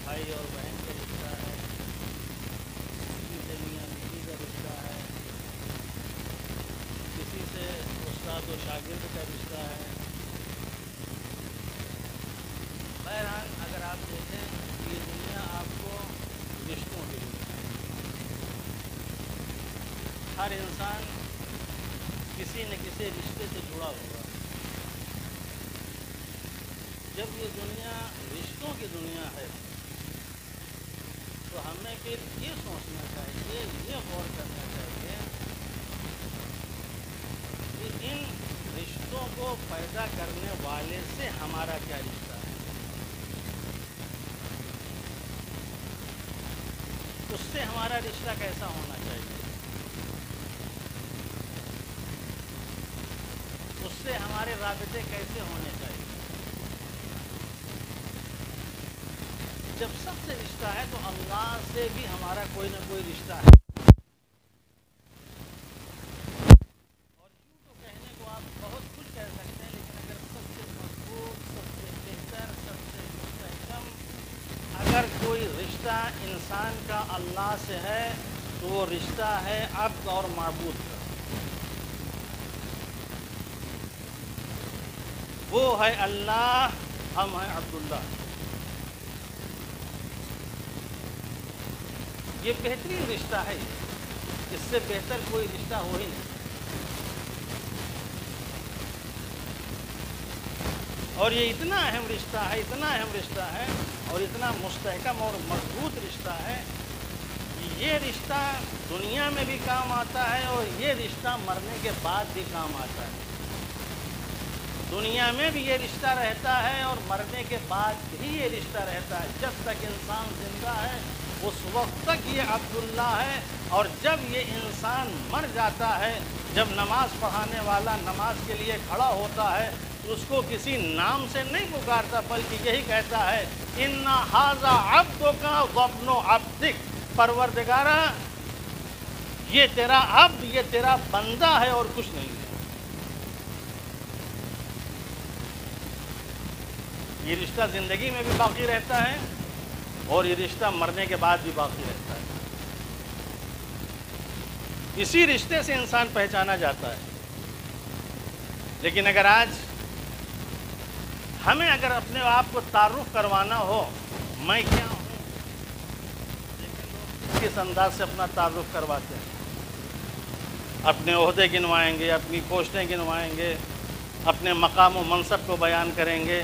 بھائی اور بہن کا رشتہ ہے، کسی سے میاں بیوی کا رشتہ ہے، کسی سے استاد و شاگرد کا رشتہ ہے۔ بہرحال اگر آپ دیکھیں کہ یہ دنیا آپ کو رشتوں کی دنیا ہے، ہر انسان کسی نہ کسی رشتے سے جڑا ہوا ہے۔ جب یہ دنیا رشتوں کی دنیا ہے تو ہمیں پھر یہ سوچنا چاہیے، یہ غور کرنا چاہیے کہ ان رشتوں کو پیدا کرنے والے سے ہمارا کیا رشتہ ہے، اس سے ہمارا رشتہ کیسا ہونا چاہیے، اس سے ہمارے رابطے کیسے ہونے چاہیے۔ جب سب سے رشتہ ہے تو اللہ سے بھی ہمارا کوئی نہ کوئی رشتہ ہے۔ اور یوں تو کہنے کو آپ بہت کچھ کہہ سکتے ہیں، لیکن اگر سب سے مضبوط، سب سے بہتر، سب سے مستحکم اگر کوئی رشتہ انسان کا اللہ سے ہے تو وہ رشتہ ہے عبد اور معبود کا۔ وہ ہے اللہ، ہم ہیں عبداللہ۔ یہ بہترین رشتہ ہے، اس سے بہتر کوئی رشتہ ہو ہی نہیں۔ اور یہ اتنا اہم رشتہ ہے، اتنا اہم رشتہ ہے اور اتنا مستحکم اور مضبوط رشتہ ہے کہ یہ رشتہ دنیا میں بھی کام آتا ہے اور یہ رشتہ مرنے کے بعد بھی کام آتا ہے۔ دنیا میں بھی یہ رشتہ رہتا ہے اور مرنے کے بعد بھی یہ رشتہ رہتا ہے۔ جب تک انسان زندہ ہے اس وقت تک یہ عبداللہ ہے، اور جب یہ انسان مر جاتا ہے، جب نماز پڑھانے والا نماز کے لیے کھڑا ہوتا ہے تو اس کو کسی نام سے نہیں پکارتا، بلکہ یہی کہتا ہے اِنَّ هَذَا عَبْدُكَ وَابْنُ عَبْدِكَ، پروردگارا یہ تیرا عبد، یہ تیرا بندہ ہے اور کچھ نہیں ہے۔ یہ رشتہ زندگی میں بھی باقی رہتا ہے اور یہ رشتہ مرنے کے بعد بھی باقی رہتا ہے۔ اسی رشتے سے انسان پہچانا جاتا ہے۔ لیکن اگر آج ہمیں اگر اپنے آپ کو تعارف کروانا ہو، میں کیا ہوں، لیکن لوگ کس انداز سے اپنا تعارف کرواتے ہیں، اپنے عہدے گنوائیں گے، اپنی پوسٹیں گنوائیں گے، اپنے مقام و منصب کو بیان کریں گے،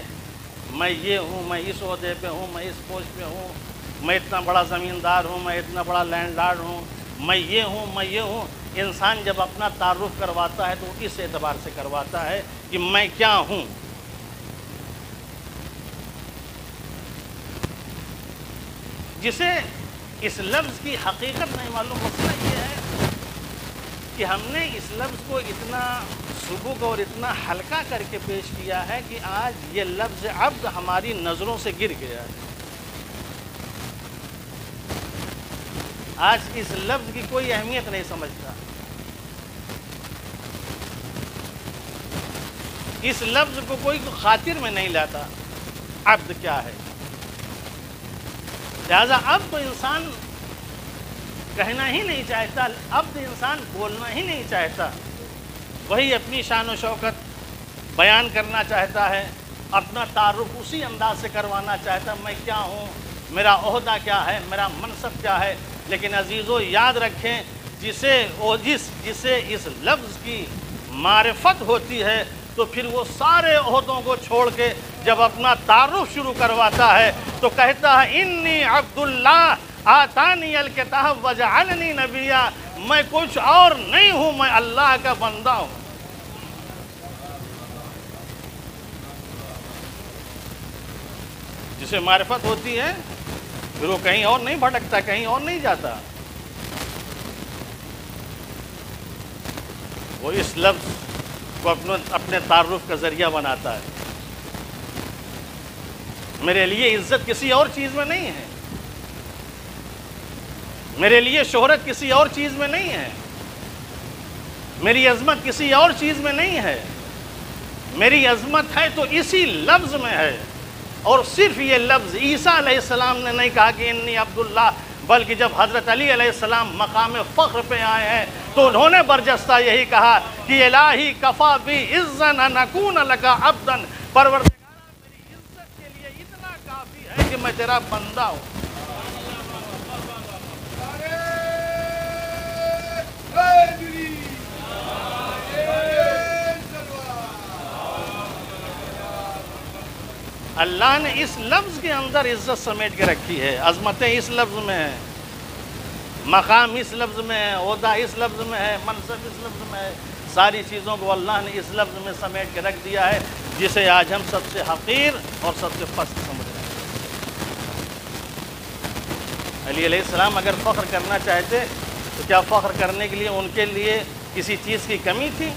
میں یہ ہوں، میں اس عہدے پہ ہوں، میں اس پوسٹ پہ ہوں، میں اتنا بڑا زمیندار ہوں، میں اتنا بڑا لینڈ لارڈ ہوں، میں یہ ہوں، میں یہ ہوں۔ انسان جب اپنا تعارف کرواتا ہے تو اس اعتبار سے کرواتا ہے کہ میں کیا ہوں۔ جسے اس لفظ کی حقیقت نہیں معلوم، مسئلہ یہ ہے کہ ہم نے اس لفظ کو اتنا سبک اور اتنا ہلکا کر کے پیش کیا ہے کہ آج یہ لفظ عبد ہماری نظروں سے گر گیا ہے۔ آج اس لفظ کی کوئی اہمیت نہیں سمجھتا، اس لفظ کو کوئی خاطر میں نہیں لاتا عبد کیا ہے۔ لہذا اب تو انسان کہنا ہی نہیں چاہتا، اب تو انسان بولنا ہی نہیں چاہتا، وہی اپنی شان و شوکت بیان کرنا چاہتا ہے، اپنا تعارف اسی انداز سے کروانا چاہتا ہے، میں کیا ہوں، میرا عہدہ کیا ہے، میرا منصب کیا ہے۔ لیکن عزیزو یاد رکھیں، جسے اس لفظ کی معرفت ہوتی ہے تو پھر وہ سارے عہدوں کو چھوڑ کے جب اپنا تعارف شروع کرواتا ہے تو کہتا ہے انی عبداللہ آتانی الکتاب وجعلنی نبیا، میں کچھ اور نہیں ہوں، میں اللہ کا بندہ ہوں۔ جسے معرفت ہوتی ہے پھر وہ کہیں اور نہیں بھٹکتا، کہیں اور نہیں جاتا، وہ اس لفظ کو اپنے تعارف کا ذریعہ بناتا ہے۔ میرے لیے عزت کسی اور چیز میں نہیں ہے، میرے لیے شہرت کسی اور چیز میں نہیں ہے، میری عظمت کسی اور چیز میں نہیں ہے، میری عظمت ہے تو اسی لفظ میں ہے۔ اور صرف یہ لفظ عیسیٰ علیہ السلام نے نہیں کہا کہ انی عبداللہ، بلکہ جب حضرت علی علیہ السلام مقام فخر پہ آئے ہیں تو انہوں نے برجستہ یہی کہا کہ الہی کفا بی عزن ان اکون لک عبدا، پروردگارا میری عزت کے لیے اتنا کافی ہے کہ میں تیرا بندہ ہوں۔ اللہ نے اس لفظ کے اندر عزت سمیٹ کے رکھی ہے، عظمتیں اس لفظ میں ہیں۔ مقام اس لفظ میں ہے، عہدہ اس لفظ میں ہے، منصب اس لفظ میں ہے، ساری چیزوں کو اللہ نے اس لفظ میں سمیٹ کے رکھ دیا ہے جسے آج ہم سب سے حقیر اور سب سے پست سمجھ رہے ہیں۔ علی علیہ السلام اگر فخر کرنا چاہتے تو کیا فخر کرنے کے لیے ان کے لیے کسی چیز کی کمی تھی؟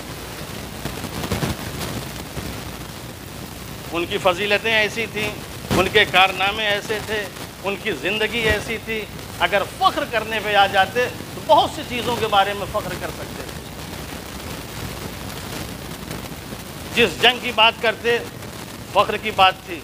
ان کی فضیلتیں ایسی تھیں، ان کے کارنامے ایسے تھے، ان کی زندگی ایسی تھی، اگر فخر کرنے پہ آ جاتے تو بہت سی چیزوں کے بارے میں فخر کر سکتے تھے۔ جس جنگ کی بات کرتے فخر کی بات تھی،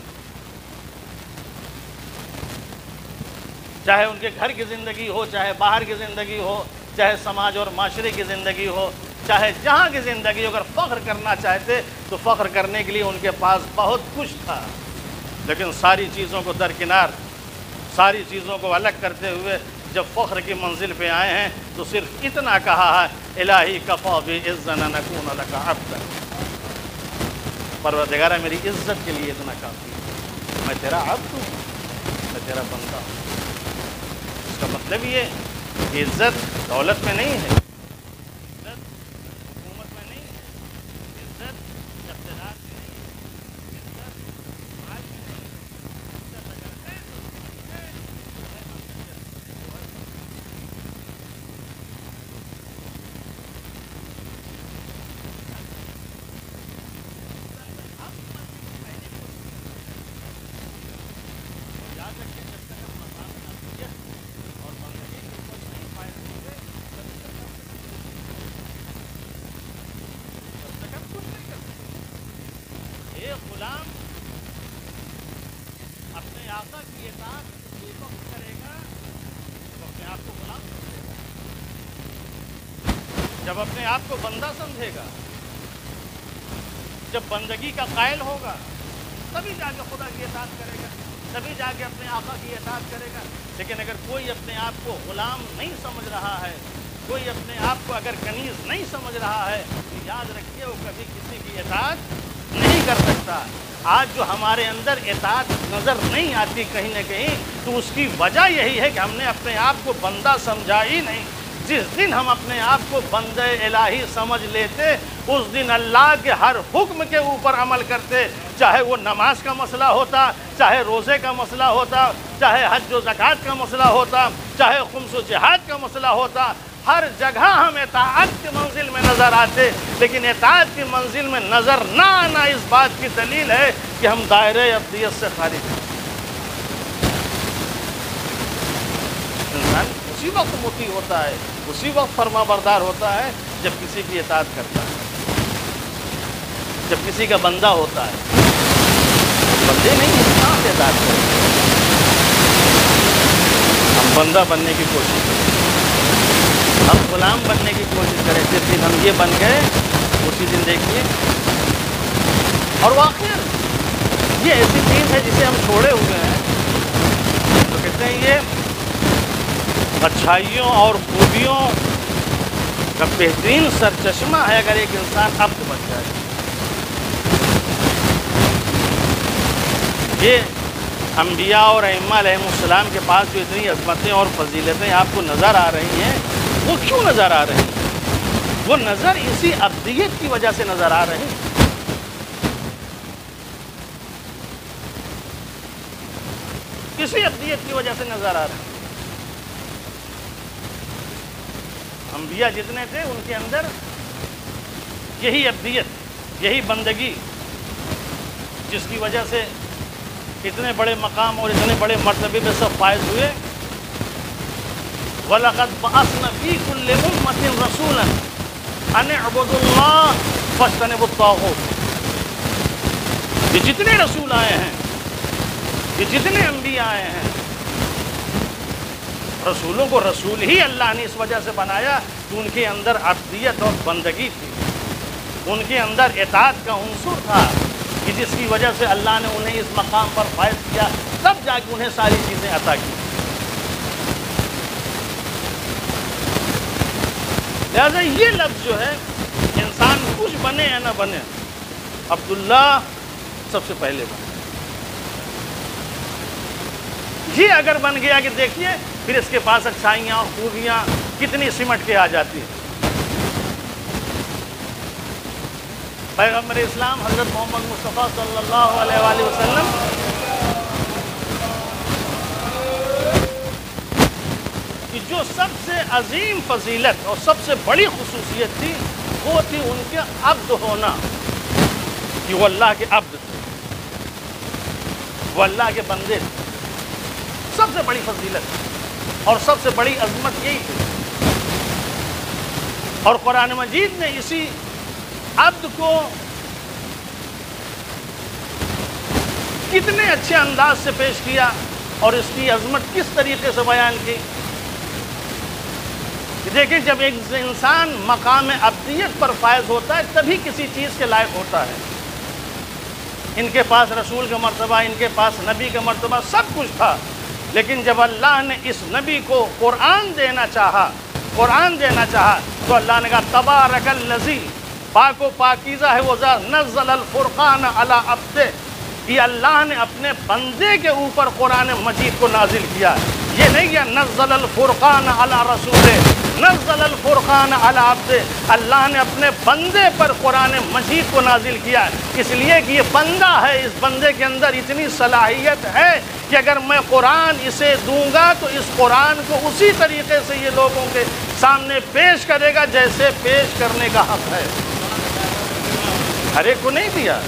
چاہے ان کے گھر کی زندگی ہو، چاہے باہر کی زندگی ہو، چاہے سماج اور معاشرے کی زندگی ہو، چاہے جہاں کی زندگی، اگر فخر کرنا چاہتے تو فخر کرنے کے لیے ان کے پاس بہت کچھ تھا، لیکن ساری چیزوں کو درکنار، ساری چیزوں کو الگ کرتے ہوئے جب فخر کی منزل پہ آئے ہیں تو صرف اتنا کہا ہے، الہی کفا بعزا نکون لک عبدا، پروردگارہ میری عزت کے لیے اتنا کافی ہے، میں تیرا عبد ہوں، میں تیرا بندہ ہوں۔ اس کا مطلب یہ کہ عزت دولت میں نہیں ہے، عزت حکومت میں نہیں ہے، عزت اقتدار میں نہیں ہے، عزت مال میں نہیں ہے، عزت اگر ہے تو ہے یاد رکھیں جب تک ہم مقام عافیت اور بندگی کے اوپر نہیں فائز ہوتے تب تک ہم کچھ نہیں کر سکتے۔ ایک غلام اپنے آقا کی اطاعت اسی وقت کرے گا تو اپنے آپ کو غلام سمجھے گا، جب اپنے آپ کو بندہ سمجھے گا، جب بندگی کا قائل ہوگا تبھی جا کے خدا کی اطاعت کرے گا، تبھی جا کے اپنے آقا کی اطاعت کرے گا۔ لیکن اگر کوئی اپنے آپ کو غلام نہیں سمجھ رہا ہے، کوئی اپنے آپ کو اگر کنیز نہیں سمجھ رہا ہے تو یاد رکھیے وہ کبھی کسی کی اطاعت نہیں کر سکتا۔ آج جو ہمارے اندر اطاعت نظر نہیں آتی کہیں نہ کہیں تو اس کی وجہ یہی ہے کہ ہم نے اپنے آپ کو بندہ سمجھا ہی نہیں۔ جس دن ہم اپنے آپ کو بندہ الہی سمجھ لیتے اس دن اللہ کے ہر حکم کے اوپر عمل کرتے، چاہے وہ نماز کا مسئلہ ہوتا، چاہے روزے کا مسئلہ ہوتا، چاہے حج و زکوٰۃ کا مسئلہ ہوتا، چاہے خمس و جہاد کا مسئلہ ہوتا، ہر جگہ ہم اطاعت کی منزل میں نظر آتے، لیکن اطاعت کی منزل میں نظر نہ آنا اس بات کی دلیل ہے کہ ہم دائرۂ عبدیت سے خارج ہیں۔ انسان اسی وقت مطیع ہوتا ہے، اسی وقت فرما بردار ہوتا ہے جب کسی کی اطاعت کرتا ہے، جب کسی کا بندہ ہوتا ہے۔ بندے نہیں ہیں، کہاں سے اطاعت کریں؟ ہم بندہ بننے کی کوشش کریں، ہم غلام بننے کی کوشش کریں، جس دن ہم یہ بن گئے اسی دن دیکھیے۔ اور واقعی یہ ایسی چیز ہے جسے ہم چھوڑے ہوئے ہیں، تو کہتے ہیں یہ اچھائیوں اور خوبیوں کا بہترین سرچشمہ ہے اگر ایک انسان عبد بن جائے۔ یہ انبیاء اور ائمہ علیہم السلام کے پاس جو اتنی عظمتیں اور فضیلتیں آپ کو نظر آ رہی ہیں وہ کیوں نظر آ رہی ہیں؟ وہ نظر اسی عبدیت کی وجہ سے نظر آ رہی ہیں۔ کسی عبدیت کی وجہ سے نظر آ رہے ہیں۔ انبیاء جتنے تھے ان کے اندر یہی عبدیت، یہی بندگی، جس کی وجہ سے اتنے بڑے مقام اور اتنے بڑے مرتبے میں سب فائز ہوئے۔ وَلَقَدْ بَعَثْنَا فِي كُلِّ أُمَّةٍ رَسُولًا أَنِ اعْبُدُوا اللَّهَ وَاجْتَنِبُوا الطَّاغُوتَ۔ یہ جتنے رسول آئے ہیں، یہ جتنے انبیاء آئے ہیں، رسولوں کو رسول ہی اللہ نے اس وجہ سے بنایا کہ ان کے اندر عبدیت اور بندگی تھی، ان کے اندر اطاعت کا عنصر تھا کہ جس کی وجہ سے اللہ نے انہیں اس مقام پر فائز کیا، تب جا کے انہیں ساری چیزیں عطا کی۔ لہذا یہ لفظ جو ہے، انسان کچھ بنے یا نہ بنے، عبداللہ سب سے پہلے بنے۔ یہ اگر بن گیا کہ دیکھیے پھر اس کے پاس اچھائیاں اور خوبیاں کتنی سمٹ کے آ جاتی ہیں۔ پیغمبر اسلام حضرت محمد مصطفیٰ صلی اللہ علیہ وآلہ وسلم کی جو سب سے عظیم فضیلت اور سب سے بڑی خصوصیت تھی وہ تھی ان کے عبد ہونا، کہ وہ اللہ کے عبد تھے، وہ اللہ کے بندے تھے۔ سب سے بڑی فضیلت اور سب سے بڑی عظمت یہی تھی، اور قرآن مجید نے اسی عبد کو کتنے اچھے انداز سے پیش کیا اور اس کی عظمت کس طریقے سے بیان کی۔ دیکھیں جب ایک انسان مقام عبدیت پر فائز ہوتا ہے تبھی کسی چیز کے لائق ہوتا ہے۔ ان کے پاس رسول کا مرتبہ، ان کے پاس نبی کا مرتبہ، سب کچھ تھا، لیکن جب اللہ نے اس نبی کو قرآن دینا چاہا تو اللہ نے کہا تبارک الذی، پاک و پاکیزہ ہے وہ ذات، نزل الفرقان علی عبدہ، یہ اللہ نے اپنے بندے کے اوپر قرآن مجید کو نازل کیا۔ یہ نہیں کہ نزل الفرقان علی رسولہ، نزل الفرقان علی عبدہ، اللہ نے اپنے بندے پر قرآن مجید کو نازل کیا، اس لیے کہ یہ بندہ ہے، اس بندے کے اندر اتنی صلاحیت ہے کہ اگر میں قرآن اسے دوں گا تو اس قرآن کو اسی طریقے سے یہ لوگوں کے سامنے پیش کرے گا جیسے پیش کرنے کا حق ہے۔ ہر ایک کو نہیں دیا،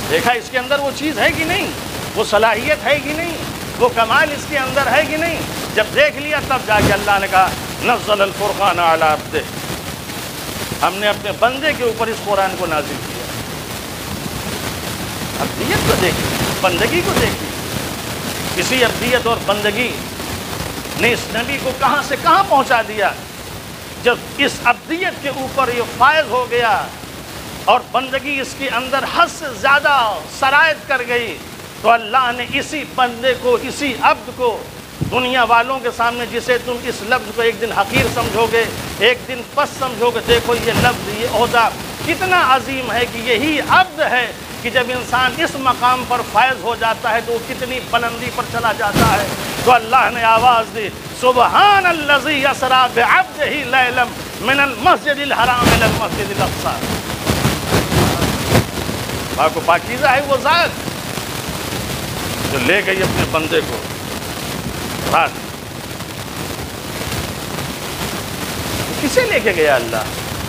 دیکھا اس کے اندر وہ چیز ہے کہ نہیں، وہ صلاحیت ہے کہ نہیں، وہ کمال اس کے اندر ہے کہ نہیں۔ جب دیکھ لیا تب جا کے اللہ نے کہا نزل الفرقان علی عبدہ، ہم نے اپنے بندے کے اوپر اس قرآن کو نازل کیا۔ عبدیت کو دیکھی، بندگی کو دیکھی، اسی عبدیت اور بندگی نے اس نبی کو کہاں سے کہاں پہنچا دیا۔ جب اس عبدیت کے اوپر یہ فائز ہو گیا اور بندگی اس کے اندر حد سے زیادہ سرایت کر گئی تو اللہ نے اسی بندے کو، اسی عبد کو دنیا والوں کے سامنے، جسے تم اس لفظ کو ایک دن حقیر سمجھو گے، ایک دن پس سمجھو گے، دیکھو یہ لفظ، یہ عہدہ کتنا عظیم ہے کہ یہی عبد ہے کہ جب انسان اس مقام پر فائز ہو جاتا ہے تو وہ کتنی بلندی پر چلا جاتا ہے۔ تو اللہ نے آواز دی سبحان الذی اسری بعبدہ لیلا من المسجد الحرام الی المسجد الاقصی، پاک و پاکیزہ ہے وہ ذات جو لے گئی اپنے بندے کو رات۔ کسے لے کے گیا اللہ؟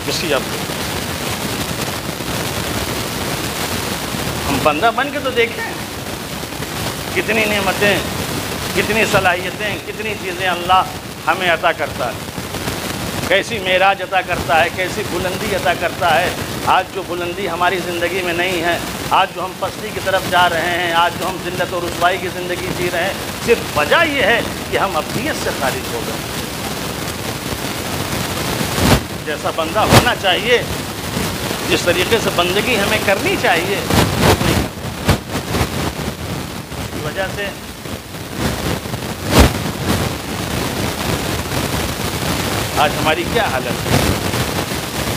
کسی عبد کو۔ ہم بندہ بن کے تو دیکھیں کتنی نعمتیں، کتنی صلاحیتیں، کتنی چیزیں اللہ ہمیں عطا کرتا ہے، کیسی معراج عطا کرتا ہے، کیسی بلندی عطا کرتا ہے۔ آج جو بلندی ہماری زندگی میں نہیں ہے، آج جو ہم پستی کی طرف جا رہے ہیں، آج جو ہم ذلت و رسوائی کی زندگی جی رہے ہیں، صرف وجہ یہ ہے کہ ہم عبدیت سے خارج ہو گئے۔ جیسا بندہ ہونا چاہیے، جس طریقے سے بندگی ہمیں کرنی چاہیے، اس کی وجہ سے آج ہماری کیا حالت ہے۔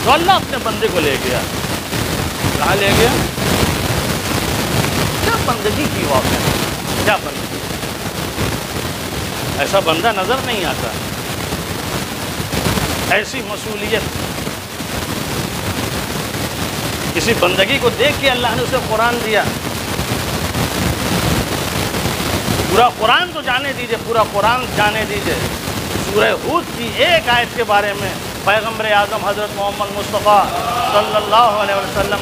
تو اللہ اپنے بندے کو لے گیا، کہاں لے گیا؟ کیا بندگی کی واقعہ ہے، کیا بندگی، ایسا بندہ نظر نہیں آتا، ایسی مصولیت، کسی بندگی کو دیکھ کے اللہ نے اسے قرآن دیا۔ پورا قرآن تو جانے دیجئے، پورا قرآن جانے دیجئے، سورہ ہود کی ایک آیت کے بارے میں پیغمبر اعظم حضرت محمد مصطفیٰ صلی اللہ علیہ وسلم،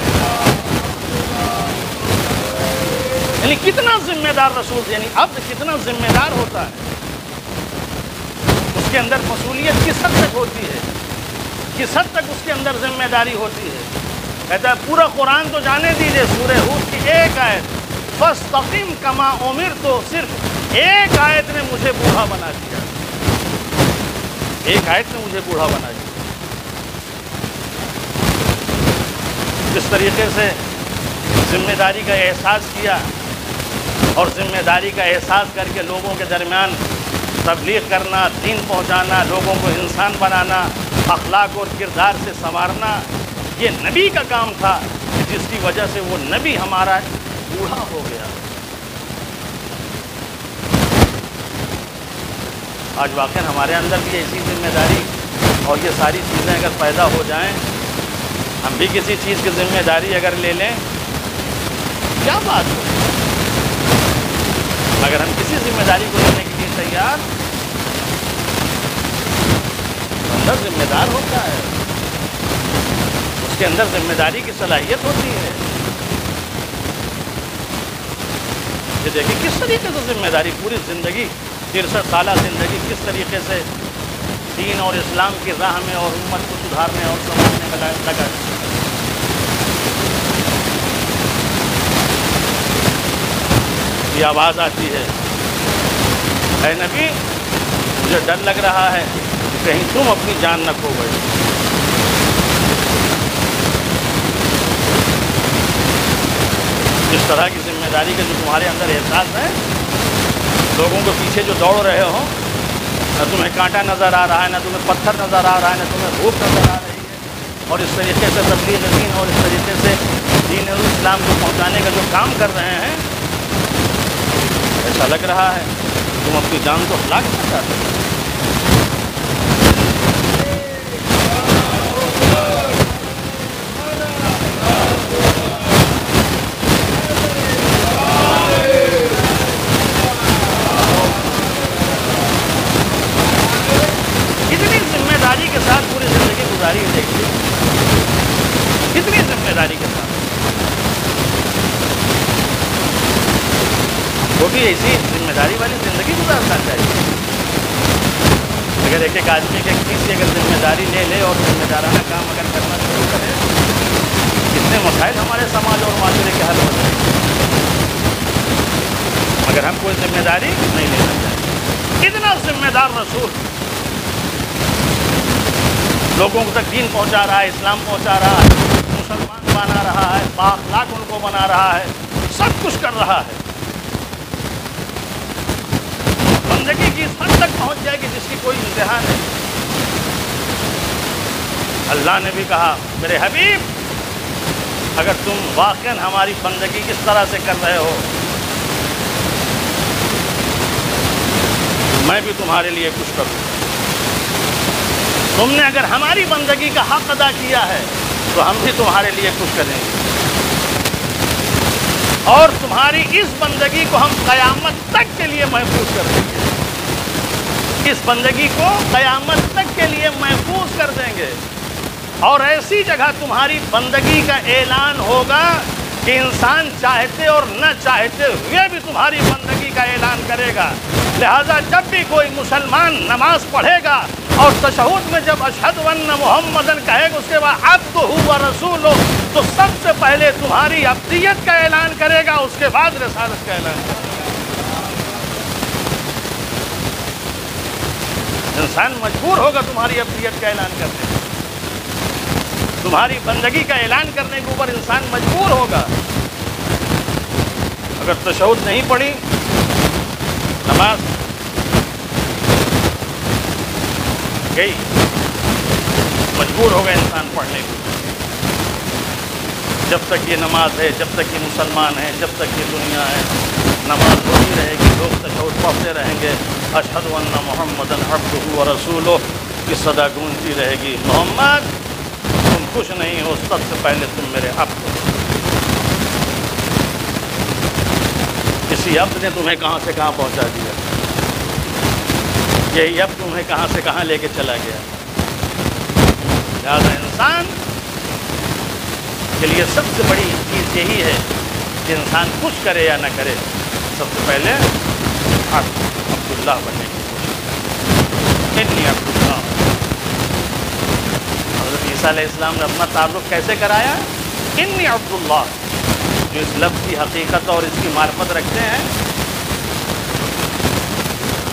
یعنی کتنا ذمہ دار رسول، یعنی عبد کتنا ذمہ دار ہوتا ہے، اس کے اندر مسئولیت کس حد تک ہوتی ہے، کس حد تک اس کے اندر ذمہ داری ہوتی ہے۔ کہتا ہے پورا قرآن تو جانے دیجئے، سورہ ہود کی ایک آیت فاستقم کما امرت، تو صرف ایک آیت نے مجھے بوڑھا بنا دیا، ایک آیت نے مجھے بوڑھا بنا دیا۔ جس طریقے سے ذمہ داری کا احساس کیا اور ذمہ داری کا احساس کر کے لوگوں کے درمیان تبلیغ کرنا، دین پہنچانا، لوگوں کو انسان بنانا، اخلاق اور کردار سے سنوارنا، یہ نبی کا کام تھا، جس کی وجہ سے وہ نبی ہمارا بوڑھا ہو گیا۔ آج واقعی ہمارے اندر بھی ایسی ذمہ داری اور یہ ساری چیزیں اگر پیدا ہو جائیں، ہم بھی کسی چیز کی ذمہ داری اگر لے لیں، کیا بات ہو؟ اگر ہم کسی ذمہ داری کو لینے کے لیے تیار، تو اندر ذمہ دار ہوتا ہے، اس کے اندر ذمہ داری کی صلاحیت ہوتی ہے۔ یہ دیکھیں کس طریقے سے ذمہ داری، پوری زندگی 63 سالہ زندگی کس طریقے سے دین اور اسلام کی راہ میں اور امت کو سدھارنے اور سنبھالنے میں لگا۔ یہ آواز آتی ہے، اے نبی مجھے ڈر لگ رہا ہے کہ کہیں تم اپنی جان نہ کھو بیٹھو۔ اس طرح کی ذمہ داری کا جو تمہارے اندر احساس ہے، لوگوں کو پیچھے جو دوڑ رہے ہو، نہ تمہیں کانٹا نظر آ رہا ہے، نہ تمہیں پتھر نظر آ رہا ہے، نہ تمہیں بھوک نظر آ رہی ہے، اور اس طریقے سے تبلیغ دین اور اس طریقے سے دین اسلام کو پہنچانے کا جو کام کر رہے ہیں، ایسا لگ رہا ہے تم اپنی جان کو ہلاک کرنا چاہتے ہو۔ کتنی ذمہ داری کے ساتھ پوری زندگی گزاری دیکھیے، کتنی ذمہ داری کے ساتھ، وہ بھی ایسی ذمہ داری والی زندگی گزارنا چاہیے۔ اگر ایک آدمی کے کسی اگر ذمہ داری لے لے اور ذمہ دارانہ کام اگر کرنا شروع کرے، کتنے مسائل ہمارے سماج اور معاشرے کے حل ہو جائیں گے۔ مگر ہم کوئی ذمہ داری نہیں لینا چاہیے۔ اتنا ذمہ دار رسول لوگوں تک دین پہنچا رہا ہے، اسلام پہنچا رہا ہے، مسلمان بنا رہا ہے، بااخلاق ان کو بنا رہا ہے، سب کچھ کر رہا ہے، بندگی کی اس حد تک پہنچ جائے گی جس کی کوئی انتہا نہیں۔ اللہ نے بھی کہا میرے حبیب اگر تم واقعاً ہماری بندگی اس طرح سے کر رہے ہو، میں بھی تمہارے لیے کچھ کروں۔ تم نے اگر ہماری بندگی کا حق ادا کیا ہے تو ہم بھی تمہارے لیے کچھ کریں گے، اور تمہاری اس بندگی کو ہم قیامت تک کے لیے محفوظ کر دیں گے، اس بندگی کو قیامت تک کے لیے محفوظ کر دیں گے۔ اور ایسی جگہ تمہاری بندگی کا اعلان ہوگا کہ انسان چاہتے اور نہ چاہتے ہوئے بھی تمہاری بندگی کا اعلان کرے گا۔ لہذا جب بھی کوئی مسلمان نماز پڑھے گا اور تشہد میں جب اشہد ان محمدن کہے گا، اس کے بعد عبدہ و رسولہ، تو سب سے پہلے تمہاری عبدیت کا اعلان کرے گا، اس کے بعد رسالت کا اعلان کرے گا۔ انسان مجبور ہوگا تمہاری عبدیت کا اعلان کرنے، تمہاری بندگی کا اعلان کرنے کے اوپر انسان مجبور ہوگا۔ اگر تشہد نہیں پڑھی، نماز گئی، مجبور ہوگا انسان پڑھنے کو۔ جب تک یہ نماز ہے، جب تک یہ مسلمان ہے، جب تک یہ دنیا ہے، نماز ہوتی رہے گی، لوگ تشہد پڑھتے رہیں گے، اشہد ان محمدن عبدہ و رسولہ کی صدا گونجتی رہے گی۔ محمد تم خوش نہیں ہو، سب سے پہلے تم میرے عبد ہو۔ کسی عبد نے تمہیں کہاں سے کہاں پہنچا دیا، یہی عبد تمہیں کہاں سے کہاں لے کے چلا گیا۔ لہٰذا انسان کے لیے سب سے بڑی چیز یہی ہے کہ انسان کچھ کرے یا نہ کرے، سب سے پہلے عبداللہ بننے کی کوشش کرے۔ انی عبداللہ۔ حضرت عیسیٰ علیہ السلام نے اپنا تعلق کیسے کرایا؟ انی عبداللہ۔ جو اس لفظ کی حقیقت اور اس کی معرفت رکھتے ہیں،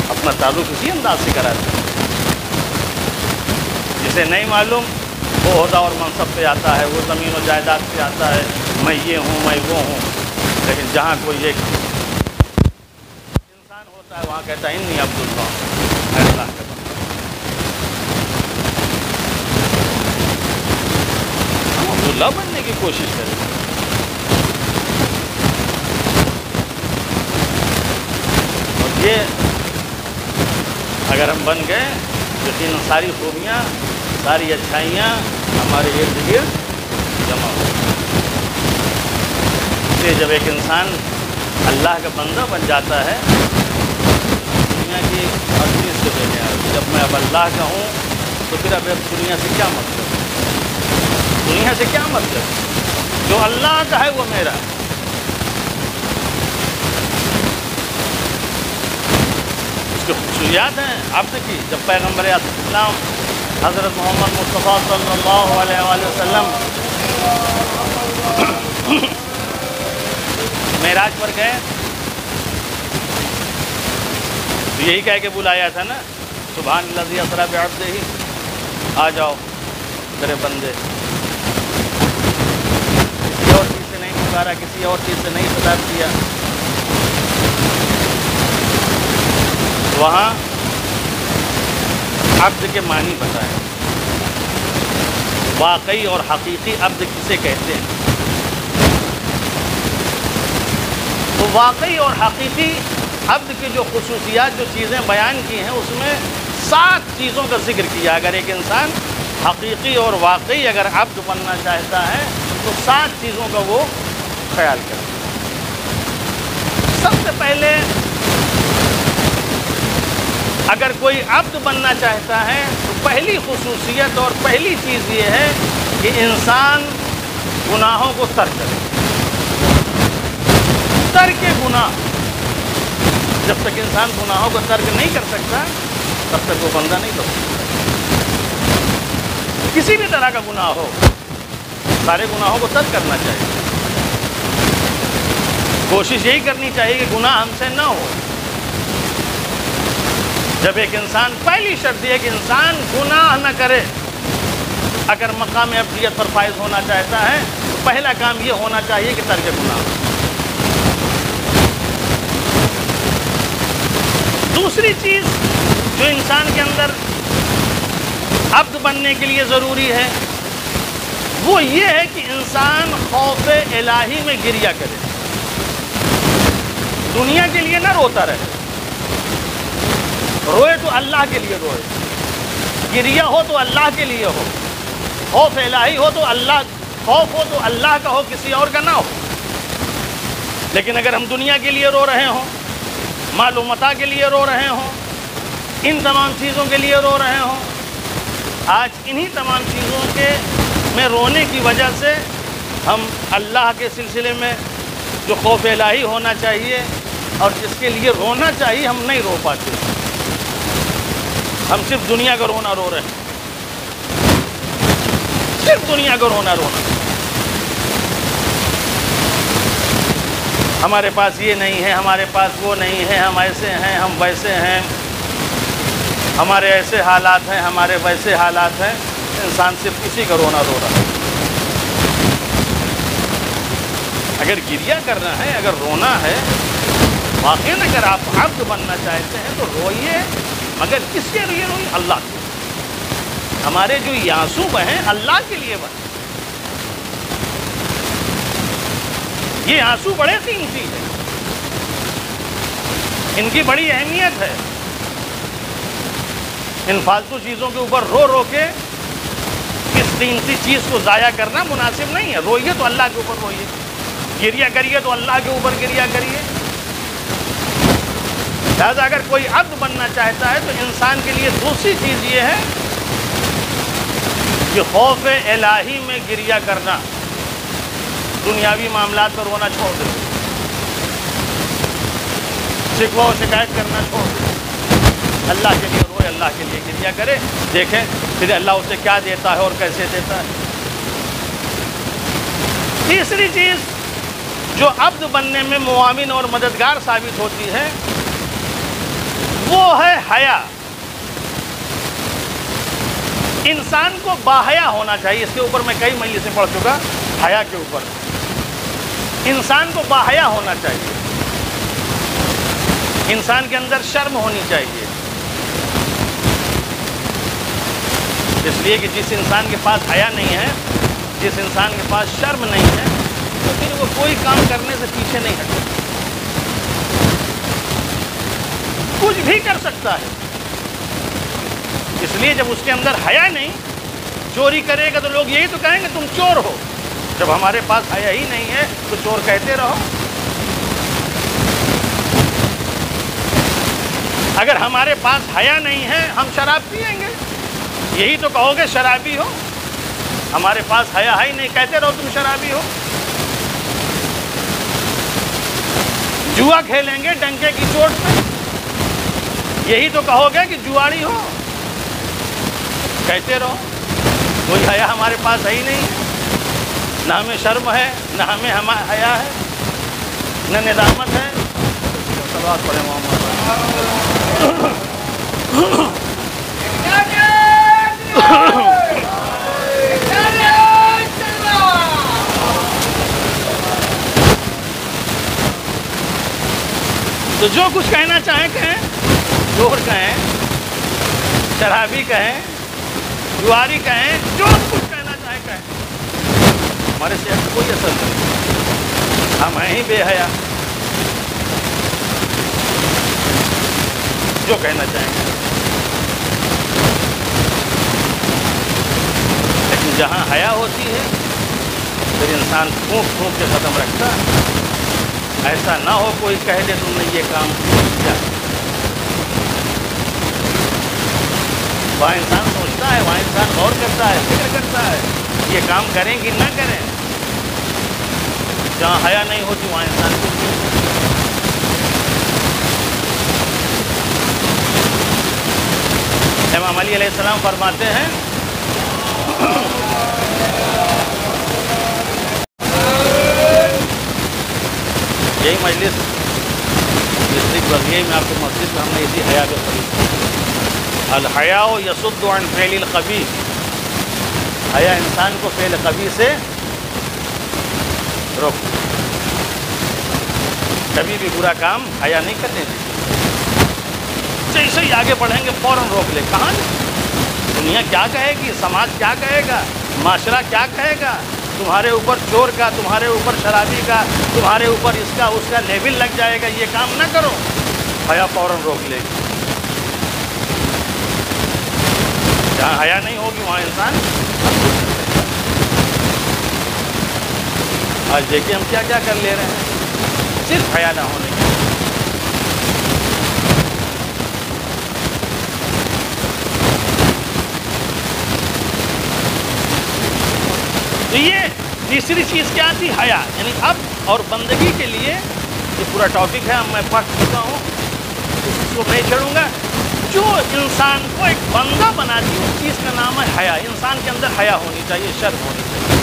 اپنا تعلق اسی انداز سے کراتے ہیں۔ جسے نہیں معلوم وہ عہدہ اور منصب پہ آتا ہے، وہ زمین و جائیداد پہ آتا ہے، میں یہ ہوں، میں وہ ہوں، لیکن جہاں کوئی ایک انسان ہوتا ہے وہاں کہتا ہے انی عبداللہ، میں اللہ کا بندہ۔ ہم عبداللہ بننے کی کوشش کریں۔ اور یہ اگر ہم بن گئے یقیناً ساری خوبیاں ساری اچھائیاں ہمارے ارد گرد جمع ہو. اس لیے جب ایک انسان اللہ کا بندہ بن جاتا ہے دنیا کی ہر چیز سے بے نیاز. جب میں اب اللہ کا ہوں تو پھر اب دنیا سے کیا مطلب؟ دنیا سے کیا مطلب؟ جو اللہ کا ہے وہ میرا. اس کی خصوصیات ہیں عبد کی. جب پیغمبر اسلام حضرت محمد مصطفیٰ صلی اللہ علیہ وآلہ وسلم معراج پر گئے تو یہی کہہ کے بلایا تھا نا، سبحان الذی اسری بعبدہ، آ جاؤ میرے بندے. کسی اور چیز سے نہیں پکارا، کسی اور چیز سے نہیں خطاب کیا. وہاں عبد کے معنی بتائے، واقعی اور حقیقی عبد کسے کہتے ہیں. تو واقعی اور حقیقی عبد کی جو خصوصیات، جو چیزیں بیان کی ہیں، اس میں 7 چیزوں کا ذکر کیا. اگر ایک انسان حقیقی اور واقعی اگر عبد بننا چاہتا ہے تو 7 چیزوں کا وہ خیال کرے. سب سے پہلے اگر کوئی عبد بننا چاہتا ہے تو پہلی خصوصیت اور پہلی چیز یہ ہے کہ انسان گناہوں کو ترک کرے. ترک گناہ. جب تک انسان گناہوں کو ترک نہیں کر سکتا تب تک وہ بندہ نہیں بن سکتا. کسی بھی طرح کا گناہ ہو، سارے گناہوں کو ترک کرنا چاہیے. کوشش یہی کرنی چاہیے کہ گناہ ہم سے نہ ہو. جب ایک انسان، پہلی شرط یہ ہے کہ انسان گناہ نہ کرے. اگر مقام ابدیت پر فائز ہونا چاہتا ہے تو پہلا کام یہ ہونا چاہیے کہ ترک گناہ. دوسری چیز جو انسان کے اندر عبد بننے کے لیے ضروری ہے وہ یہ ہے کہ انسان خوف الہی میں گریہ کرے. دنیا کے لیے نہ روتا رہے. روئے تو اللہ کے لیے روئے. گریہ ہو تو اللہ کے لیے ہو. خوف الہی ہو تو اللہ، خوف ہو تو اللہ کا ہو، کسی اور کا نہ ہو. لیکن اگر ہم دنیا کے لیے رو رہے ہوں، مال و متاع کے لیے رو رہے ہوں، ان تمام چیزوں کے لیے رو رہے ہوں، آج انہی تمام چیزوں کے میں رونے کی وجہ سے ہم اللہ کے سلسلے میں جو خوف الہی ہونا چاہیے اور جس کے لیے رونا چاہیے ہم نہیں رو پاتے. ہم صرف دنیا کا رونا رو رہے ہیں. صرف دنیا کا رونا. ہمارے پاس یہ نہیں ہے، ہمارے پاس وہ نہیں ہے، ہم ایسے ہیں، ہم ویسے ہیں، ہمارے ایسے حالات ہیں، ہمارے ویسے حالات ہیں. انسان صرف اسی کا رونا رو رہا ہے. اگر گریہ کرنا ہے، اگر رونا ہے، واقعی اگر آپ عبد بننا چاہتے ہیں تو روئیے، مگر کس کے لیے روئیے؟ اللہ کے. ہمارے جو یہ آنسو بہیں اللہ کے لیے بہیں. یہ آنسو بڑے قیمتی ہیں، ان کی بڑی اہمیت ہے. ان فالتو چیزوں کے اوپر رو رو کے اس قیمتی چیز کو ضائع کرنا مناسب نہیں ہے. روئیے تو اللہ کے اوپر روئیے، گریہ کریے تو اللہ کے اوپر گریہ کریے. لہذا اگر کوئی عبد بننا چاہتا ہے تو انسان کے لیے دوسری چیز یہ ہے کہ خوف الہی میں گریہ کرنا. دنیاوی معاملات پر رونا چھوڑ دے، شکوہ و شکایت کرنا چھوڑ دے. اللہ کے لیے روئے، اللہ کے لیے گریہ کرے. دیکھیں پھر اللہ اسے کیا دیتا ہے اور کیسے دیتا ہے. تیسری چیز جو عبد بننے میں معاون اور مددگار ثابت ہوتی ہے وہ ہے حیا. انسان کو باحیا ہونا چاہیے. اس کے اوپر میں کئی مجلسیں پڑھ چکا. حیا کے اوپر انسان کو باحیا ہونا چاہیے. انسان کے اندر شرم ہونی چاہیے. اس لیے کہ جس انسان کے پاس حیا نہیں ہے، جس انسان کے پاس شرم نہیں ہے، تو پھر وہ کوئی کام کرنے سے پیچھے نہیں ہٹتا. کچھ بھی کر سکتا ہے. لیے جب اس کے اندر حیا نہیں، چوری کرے گا تو لوگ یہی تو کہیں گے تم چور ہو. جب ہمارے پاس حیا ہی نہیں ہے تو چور کہتے رہو. اگر ہمارے پاس حیا نہیں ہے ہم شراب پیئیں گے، یہی تو کہو گے شرابی ہو. ہمارے پاس حیا ہی نہیں، کہتے رہو تم شرابی ہو. جوا کھیلیں گے ڈنکے کی چوٹ پہ، یہی تو کہو گے کہ جواڑی ہو. کہتے رہو. کوئی حیا ہمارے پاس ہے ہی نہیں، نہ ہمیں شرم ہے، نہ ہمیں حیا ہے، نہ ندامت ہے. صلوات پڑھیں محمد. تو جو کچھ کہنا چاہیں کہیں، چور کہیں، شرابی کہیں، جواری کہیں، جو کچھ کہنا چاہیں کہیں، ہمارے صحت کو کوئی اثر نہیں. ہم ہیں ہی بے حیا. جو کہنا چاہیں گے. لیکن جہاں حیا ہوتی ہے پھر انسان پھونک پھونک کے ختم رکھتا ہے. ایسا نہ ہو کوئی کہہ دے تم نے یہ کام کیا. وہاں انسان سوچتا ہے، وہاں انسان غور کرتا ہے، فکر کرتا ہے یہ کام کریں کہ نہ کریں. جہاں حیا نہیں ہوتی وہاں انسان کچھ نہیں. امام علی علیہ السلام فرماتے ہیں یہی مجلس ڈسٹرکٹ بغیہ میں آپ کو مسجد میں ہم نے اسی حیا پہ پڑھی. الحیاء یصد عن فعل الخبیث. حیا انسان کو فعل خبیث سے روک. کبھی بھی برا کام حیا نہیں کرنے دیتے. جیسے ہی آگے بڑھیں گے فوراً روک لے. کہاں دنیا کیا کہے گی، سماج کیا کہے گا، معاشرہ کیا کہے گا. تمہارے اوپر چور کا، تمہارے اوپر شرابی کا، تمہارے اوپر اس کا لیبل لگ جائے گا. یہ کام نہ کرو. حیا فوراً روک لے گی. جہاں حیا نہیں ہوگی وہاں انسان. آج دیکھیے ہم کیا کیا کر لے رہے ہیں صرف حیا نہ ہونے کے. تو یہ تیسری چیز کیا تھی؟ حیا. یعنی اب اور بندگی کے لیے یہ پورا ٹاپک ہے. اب میں پڑھ چکا ہوں، اس کو نہیں چھڑوں گا. جو انسان کو ایک بندہ بناتی ہے اس چیز کا نام ہے حیا. انسان کے اندر حیا ہونی چاہیے، شرم ہونی چاہیے.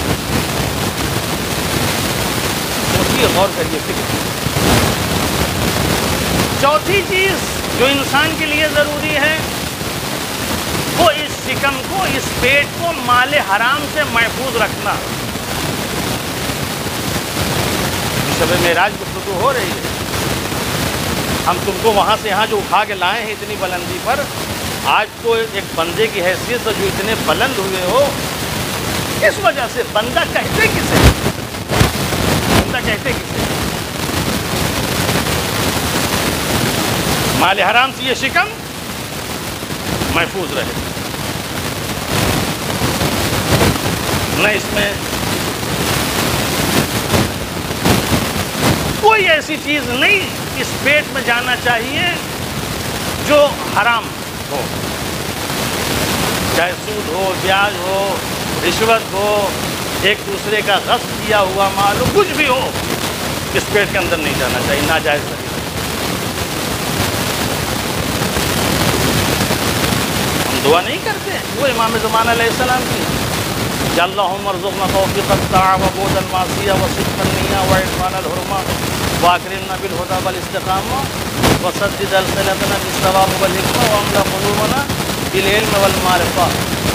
سوچیے، غور کریے، فکر. چوتھی چیز جو انسان کے لیے ضروری ہے وہ اس شکم کو، اس پیٹ کو مال حرام سے محفوظ رکھنا. شب معراج گفتگو ہو رہی ہے. ہم تم کو وہاں سے یہاں جو اٹھا کے لائے ہیں اتنی بلندی پر، آج تو ایک بندے کی حیثیت سے جو اتنے بلند ہوئے ہو، اس وجہ سے بندہ کہتے کسے؟ بندہ کہتے کسے؟ مال حرام سے یہ شکم محفوظ رہے. نہ اس میں کوئی ایسی چیز نہیں اس پیٹ میں جانا چاہیے جو حرام ہو. چاہے سود ہو، بیاج ہو، رشوت ہو، ایک دوسرے کا غصب کیا ہوا مال ہو، کچھ بھی ہو، اس پیٹ کے اندر نہیں جانا چاہیے. ناجائز طریقے. ہم دعا نہیں کرتے وہ امام زمان علیہ السلام کی، یا اللہم ارزقنا توفیق الطاعہ وبعد المعصیہ وصدق النیہ وعرفان الحرمہ واکرمنا بالہدی والاستقامہ وسدد السنتنا بالثواب والحکمہ واملا قلوبنا بالعلم والمعرفہ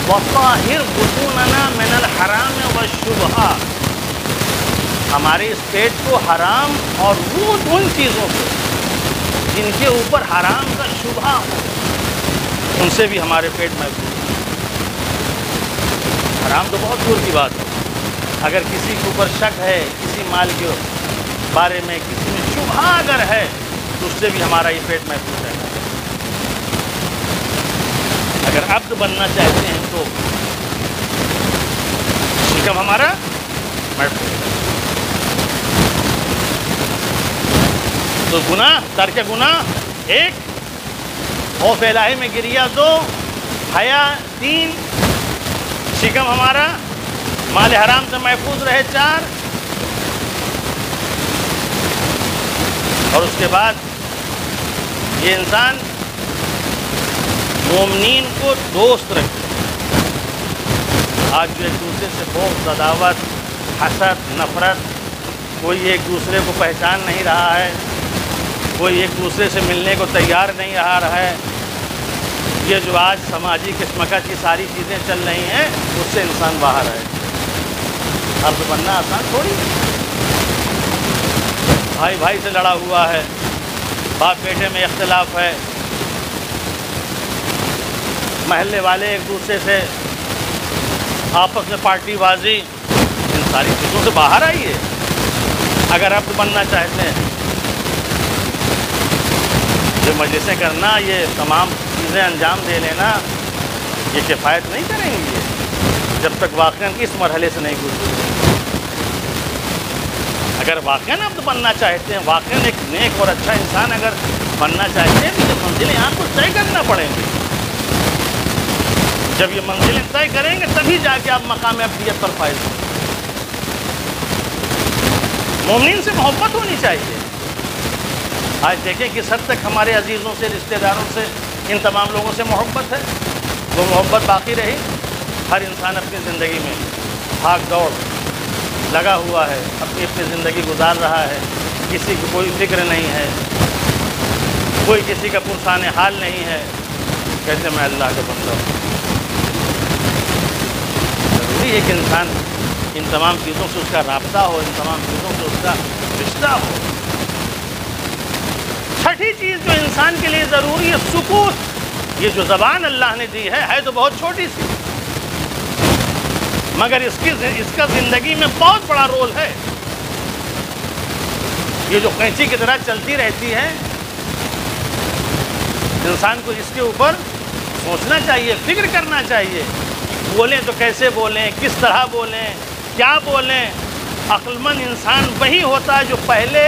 وطہر بطوننا من الحرام والشبہات. ہمارے اس پیٹ کو حرام اور وہ ان چیزوں سے جن کے اوپر حرام کا شبہ ہو، ان سے بھی ہمارے پیٹ محفوظ. حرام تو بہت دور کی بات ہے. اگر کسی کے اوپر شک ہے، کسی مال کے بارے میں کسی میں شبہ اگر ہے، تو اس سے بھی ہمارا یہ پیٹ محفوظ ہے. اگر عبد بننا چاہتے ہیں تو شکم ہمارا محفوظ ہے. تو گناہ، ترک گناہ 1، خوف الہی میں گریہ 2، حیا 3، شکم ہمارا مال حرام سے محفوظ رہے 4، اور اس کے بعد یہ انسان مومنین کو دوست رکھے. آج جو ایک دوسرے سے بغض، عداوت، حسد، نفرت، کوئی ایک دوسرے کو پہچان نہیں رہا ہے، کوئی ایک دوسرے سے ملنے کو تیار نہیں رہا ہے. یہ جو آج سماجی کشمکش کی ساری چیزیں چل رہی ہیں، اس سے انسان باہر ہے. اب بننا آسان تھوڑی ہے. بھائی بھائی سے لڑا ہوا ہے، باپ بیٹے میں اختلاف ہے، محلے والے ایک دوسرے سے آپس میں پارٹی بازی، ان ساری چیزوں سے باہر آئیے اگر آپ بننا چاہتے ہیں. یہ مجلسیں کرنا، یہ تمام چیزیں انجام دے لینا، یہ کفایت نہیں کریں گی جب تک واقعاً اس مرحلے سے نہیں گزرے. اگر واقعاً آپ بننا چاہتے ہیں، واقعاً ایک نیک اور اچھا انسان اگر بننا چاہتے ہیں، تو یہ منزلیں آپ کو طے کرنا پڑیں گی. جب یہ منزلیں طے کریں گے تبھی جا کے آپ مقام ابدیت پر فائز ہوں. مومنین سے محبت ہونی چاہیے. آج دیکھیں کس حد تک ہمارے عزیزوں سے، رشتہ داروں سے، ان تمام لوگوں سے محبت ہے. وہ محبت باقی رہی. ہر انسان اپنی زندگی میں بھاگ دوڑ لگا ہوا ہے، اپنی زندگی گزار رہا ہے. کسی کو کوئی فکر نہیں ہے، کوئی کسی کا پرسان حال نہیں ہے. کہتے میں اللہ کا بندہ ہوں. ضروری ہے کہ انسان ان تمام چیزوں سے اس کا رابطہ ہو، ان تمام چیزوں سے اس کا رشتہ ہو. چھٹی چیز جو انسان کے لیے ضروری ہے، سکوت. یہ جو زبان اللہ نے دی ہے تو بہت چھوٹی سی، مگر اس کا زندگی میں بہت بڑا رول ہے. یہ جو قینچی کی طرح چلتی رہتی ہے، انسان کو اس کے اوپر سوچنا چاہیے، فکر کرنا چاہیے. بولیں تو کیسے بولیں، کس طرح بولیں، کیا بولیں. عقل مند انسان وہی ہوتا ہے جو پہلے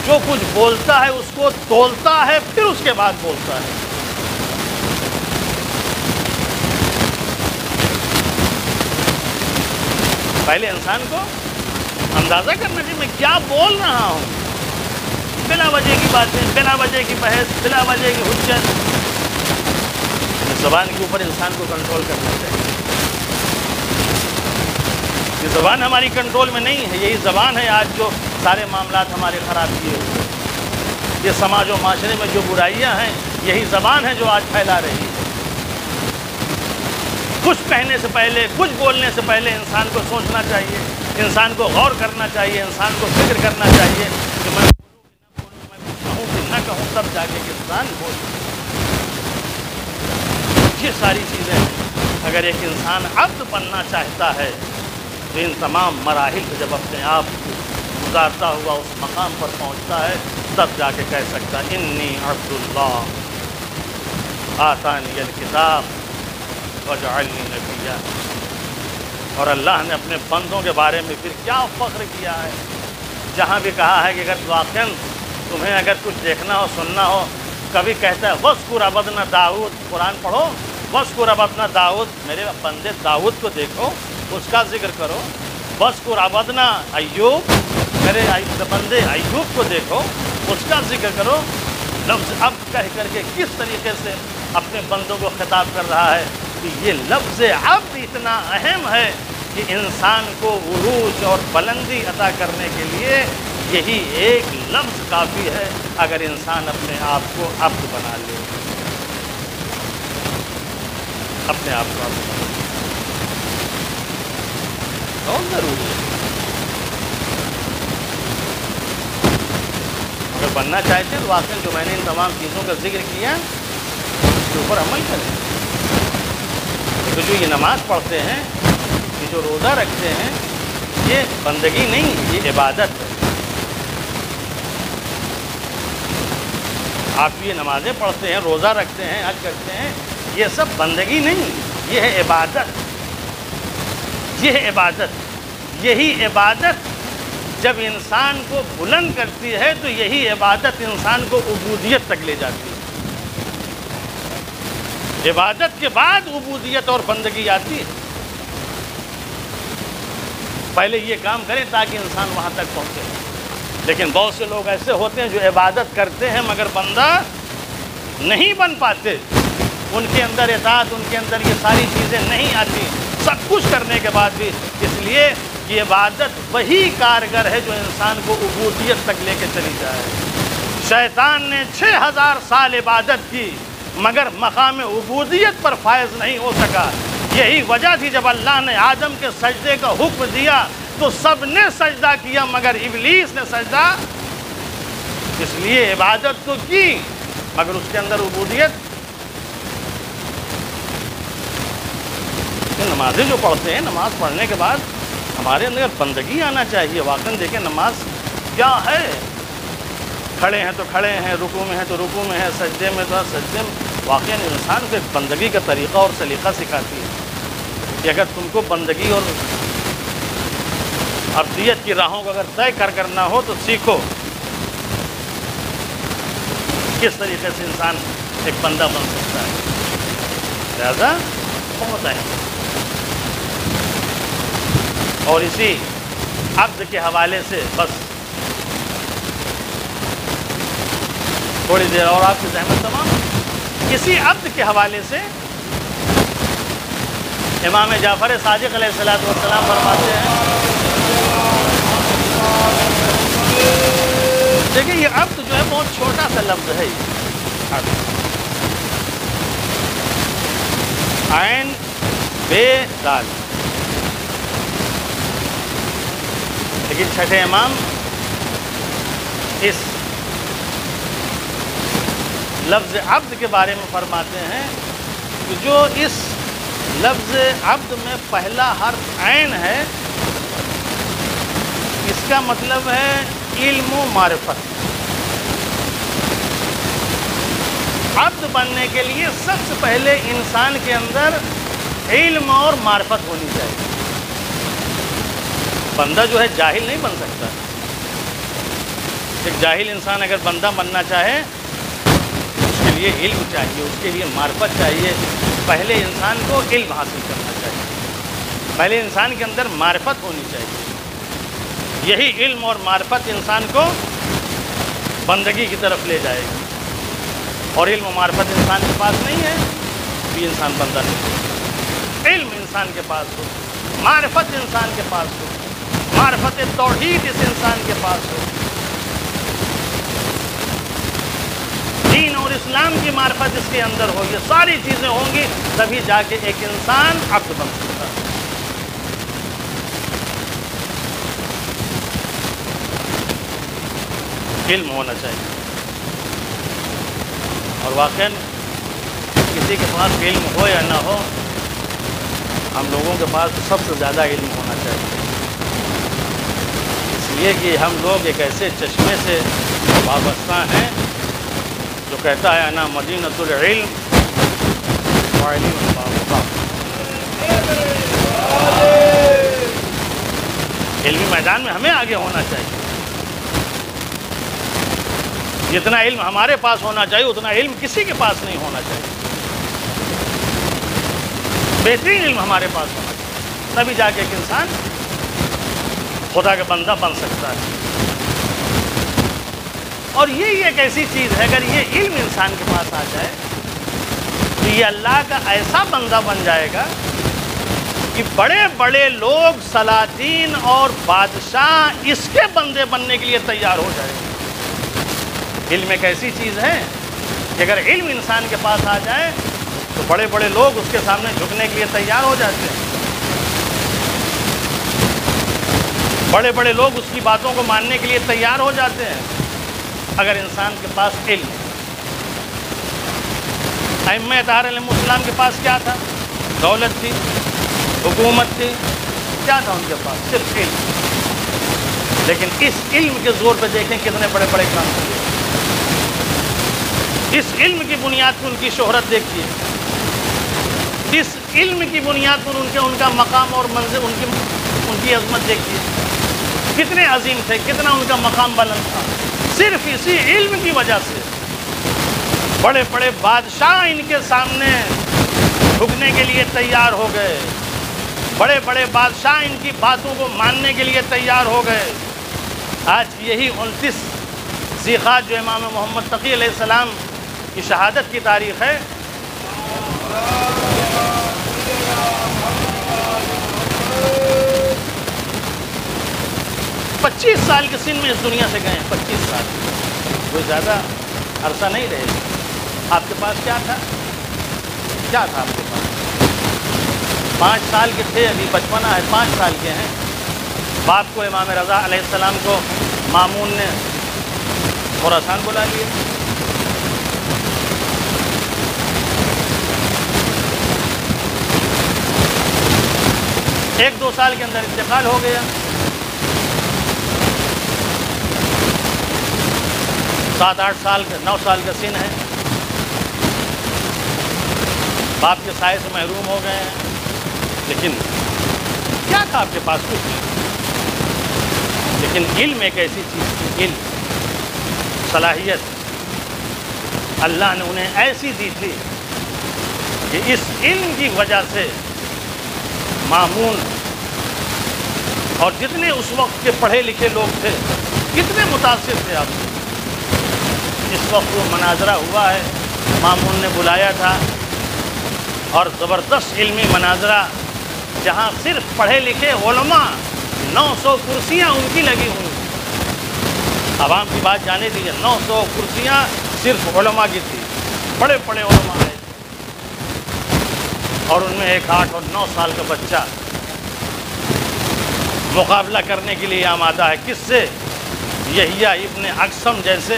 جو کچھ بولتا ہے اس کو تولتا ہے، پھر اس کے بعد بولتا ہے. پہلے انسان کو اندازہ کرنا چاہیے میں کیا بول رہا ہوں. بلا وجہ کی باتیں، بلا وجہ کی بحث، بلا وجہ کی حجت. اس زبان کے اوپر انسان کو کنٹرول کرنا چاہیے. یہ زبان ہماری کنٹرول میں نہیں ہے. یہی زبان ہے آج جو سارے معاملات ہمارے خراب کیے ہوئے. یہ سماج و معاشرے میں جو برائیاں ہیں، یہی زبان ہے جو آج پھیلا رہی ہے. کچھ کہنے سے پہلے، کچھ بولنے سے پہلے انسان کو سوچنا چاہیے، انسان کو غور کرنا چاہیے، انسان کو فکر کرنا چاہیے کہ میں بولوں کہ نہ بولوں، میں کہوں کہ نہ کہوں، تب جا کے انسان بولے. یہ ساری چیزیں اگر ایک انسان عبد بننا چاہتا ہے تو ان تمام مراحل سے جب اپنے آپ کو گزارتا ہوا اس مقام پر پہنچتا ہے، تب جا کے کہہ سکتا انی عبد اللہ آتانی الکتاب وجعلنی نبیا. اور اللہ نے اپنے بندوں کے بارے میں پھر کیا فخر کیا ہے. جہاں بھی کہا ہے کہ اگر واقعاً تمہیں اگر کچھ دیکھنا ہو، سننا ہو، کبھی کہتا ہے وَاذْكُرْ عَبْدَنَا داؤد. قرآن پڑھو، وَاذْكُرْ عَبْدَنَا داؤد، میرے بندے داؤد کو دیکھو، اس کا ذکر کرو. وَاذْكُرْ عَبْدَنَا ایوب، میرے بندے ایوب کو دیکھو، اس کا ذکر کرو. لفظ اب کہہ کر کے کس طریقے سے اپنے بندوں کو خطاب کر رہا ہے کہ یہ لفظ عبد اتنا اہم ہے کہ انسان کو عروج اور بلندی عطا کرنے کے لیے یہی ایک لفظ کافی ہے. اگر انسان اپنے آپ کو عبد بنا لے، اپنے آپ کو عبد بنا لے، بہت ضروری ہے. اگر بننا چاہتے ہیں تو واقعی جو میں نے ان تمام چیزوں کا ذکر کیا اس کے اوپر عمل کریں. تو جو یہ نماز پڑھتے ہیں، یہ جو روزہ رکھتے ہیں، یہ بندگی نہیں، یہ عبادت ہے. آپ یہ نمازیں پڑھتے ہیں، روزہ رکھتے ہیں، حج کرتے ہیں، یہ سب بندگی نہیں، یہ ہے عبادت، یہ ہے عبادت۔ یہی عبادت جب انسان کو بلند کرتی ہے تو یہی عبادت انسان کو عبودیت تک لے جاتی ہے۔ عبادت کے بعد عبودیت اور بندگی آتی ہے۔ پہلے یہ کام کریں تاکہ انسان وہاں تک پہنچے۔ لیکن بہت سے لوگ ایسے ہوتے ہیں جو عبادت کرتے ہیں مگر بندہ نہیں بن پاتے، ان کے اندر اطاعت، ان کے اندر یہ ساری چیزیں نہیں آتی، سب کچھ کرنے کے بعد بھی۔ اس لیے کہ عبادت وہی کارگر ہے جو انسان کو عبودیت تک لے کے چلی جائے۔ شیطان نے 6000 سال عبادت کی مگر مقام عبودیت پر فائز نہیں ہو سکا۔ یہی وجہ تھی جب اللہ نے آدم کے سجدے کا حکم دیا تو سب نے سجدہ کیا مگر ابلیس نے سجدہ، اس لیے عبادت تو کی مگر اس کے اندر عبودیت۔ نمازیں جو پڑھتے ہیں، نماز پڑھنے کے بعد ہمارے اندر بندگی آنا چاہیے۔ واقعاً دیکھیں نماز کیا ہے، کھڑے ہیں تو کھڑے ہیں، رکوع میں ہیں تو رکوع میں ہیں، سجدے میں تو سجدے میں۔ واقعاً انسان کو بندگی کا طریقہ اور سلیقہ سکھاتی ہے کہ اگر تم کو بندگی اور عبدیت کی راہوں کو اگر طے کرنا ہو تو سیکھو کس طریقے سے انسان ایک بندہ بن سکتا ہے۔ لہذا بہت ہے۔ اور اسی عبد کے حوالے سے بس تھوڑی دیر اور آپ کی زحمت تمام۔ اسی عبد کے حوالے سے امام جعفر صادق علیہ السلام فرماتے ہیں، دیکھیں یہ عبد جو ہے بہت چھوٹا سا لفظ ہے، عین بے دال، لیکن چھٹے امام اس لفظ عبد کے بارے میں فرماتے ہیں کہ جو اس لفظ عبد میں پہلا حرف عین ہے اس کا مطلب ہے علم و معرفت۔ عبد بننے کے لیے سب سے پہلے انسان کے اندر علم اور معرفت ہونی چاہیے۔ بندہ جو ہے جاہل نہیں بن سکتا۔ ایک جاہل انسان اگر بندہ بننا چاہے اس کے لیے علم چاہیے، اس کے لیے معرفت چاہیے۔ پہلے انسان کو علم حاصل کرنا چاہیے، پہلے انسان کے اندر معرفت ہونی چاہیے۔ یہی علم اور معرفت انسان کو بندگی کی طرف لے جائے گا۔ اور علم و معرفت انسان کے پاس نہیں ہے بھی انسان بندہ نہیں ہو۔ علم انسان کے پاس ہو، معرفت انسان کے پاس ہو، معرفت توحید اس انسان کے پاس ہو، دین اور اسلام کی معرفت اس کے اندر ہو، یہ ساری چیزیں ہوں گی تبھی جا کے ایک انسان عبد بن سکتا ہے۔ علم ہونا چاہیے۔ اور واقعاً کسی کے پاس علم ہو یا نہ ہو، ہم لوگوں کے پاس سب سے زیادہ علم ہونا چاہیے، اس لیے کہ ہم لوگ ایک ایسے چشمے سے وابستہ ہیں جو کہتا ہے انا مدینۃ العلم وعلم بابها۔ علمی میدان میں ہمیں آگے ہونا چاہیے۔ جتنا علم ہمارے پاس ہونا چاہیے اتنا علم کسی کے پاس نہیں ہونا چاہیے۔ بہترین علم ہمارے پاس ہونا چاہیے، تبھی جا کے ایک انسان خدا کا بندہ بن سکتا ہے۔ اور یہی ایک ایسی چیز ہے اگر یہ علم انسان کے پاس آ جائے تو یہ اللہ کا ایسا بندہ بن جائے گا کہ بڑے بڑے لوگ، سلاطین اور بادشاہ اس کے بندے بننے کے لیے تیار ہو جائے گا۔ علم ایک ایسی چیز ہے کہ اگر علم انسان کے پاس آ جائے تو بڑے بڑے لوگ اس کے سامنے جھکنے کے لیے تیار ہو جاتے ہیں، بڑے بڑے لوگ اس کی باتوں کو ماننے کے لیے تیار ہو جاتے ہیں اگر انسان کے پاس علم۔ ائمہ اطہار علیہ السلام کے پاس کیا تھا؟ دولت تھی، حکومت تھی، کیا تھا ان کے پاس؟ صرف علم۔ لیکن اس علم کے زور پہ دیکھیں کتنے بڑے بڑے کام کیے۔ اس علم کی بنیاد پہ ان کی شہرت دیکھیے، اس علم کی بنیاد پر ان کا مقام اور منزل، ان کی عظمت دیکھیے، کتنے عظیم تھے، کتنا ان کا مقام بلند تھا۔ صرف اسی علم کی وجہ سے بڑے بڑے بادشاہ ان کے سامنے جھکنے کے لیے تیار ہو گئے، بڑے بڑے بادشاہ ان کی باتوں کو ماننے کے لیے تیار ہو گئے۔ آج یہی 29 ذیقعدہ جو امام محمد تقی علیہ السلام کی شہادت کی تاریخ ہے، 25 سال کے سن میں اس دنیا سے گئے ہیں، 25 سال، کوئی زیادہ عرصہ نہیں رہے۔ آپ کے پاس کیا تھا؟ کیا تھا آپ کے پاس؟ 5 سال کے تھے، ابھی بچپنا ہے، 5 سال کے ہیں۔ باپ کو امام رضا علیہ السلام کو مامون نے خراسان بلا لیا۔ ایک دو سال کے اندر انتقال ہو گیا۔ 7-8 سال کا 9 سال کا سن ہے، باپ کے سائے سے محروم ہو گئے ہیں۔ لیکن کیا تھا آپ کے پاس؟ کچھ نہیں، لیکن علم ایک ایسی چیز تھی، علم، صلاحیت اللہ نے انہیں ایسی دی تھی کہ اس علم کی وجہ سے مامون اور جتنے اس وقت کے پڑھے لکھے لوگ تھے کتنے متاثر تھے۔ آپ اس وقت وہ مناظرہ ہوا ہے، مامون نے بلایا تھا، اور زبردست علمی مناظرہ، جہاں صرف پڑھے لکھے علماء، 900 کرسیاں ان کی لگی ہوئی، عوام کی بات جانے دیجیے، 900 کرسیاں صرف علماء کی تھی، بڑے بڑے علماء ہیں، اور ان میں ایک 8 اور 9 سال کا بچہ مقابلہ کرنے کے لیے آمادہ ہے۔ کس سے؟ یحییٰ ابن اقسم جیسے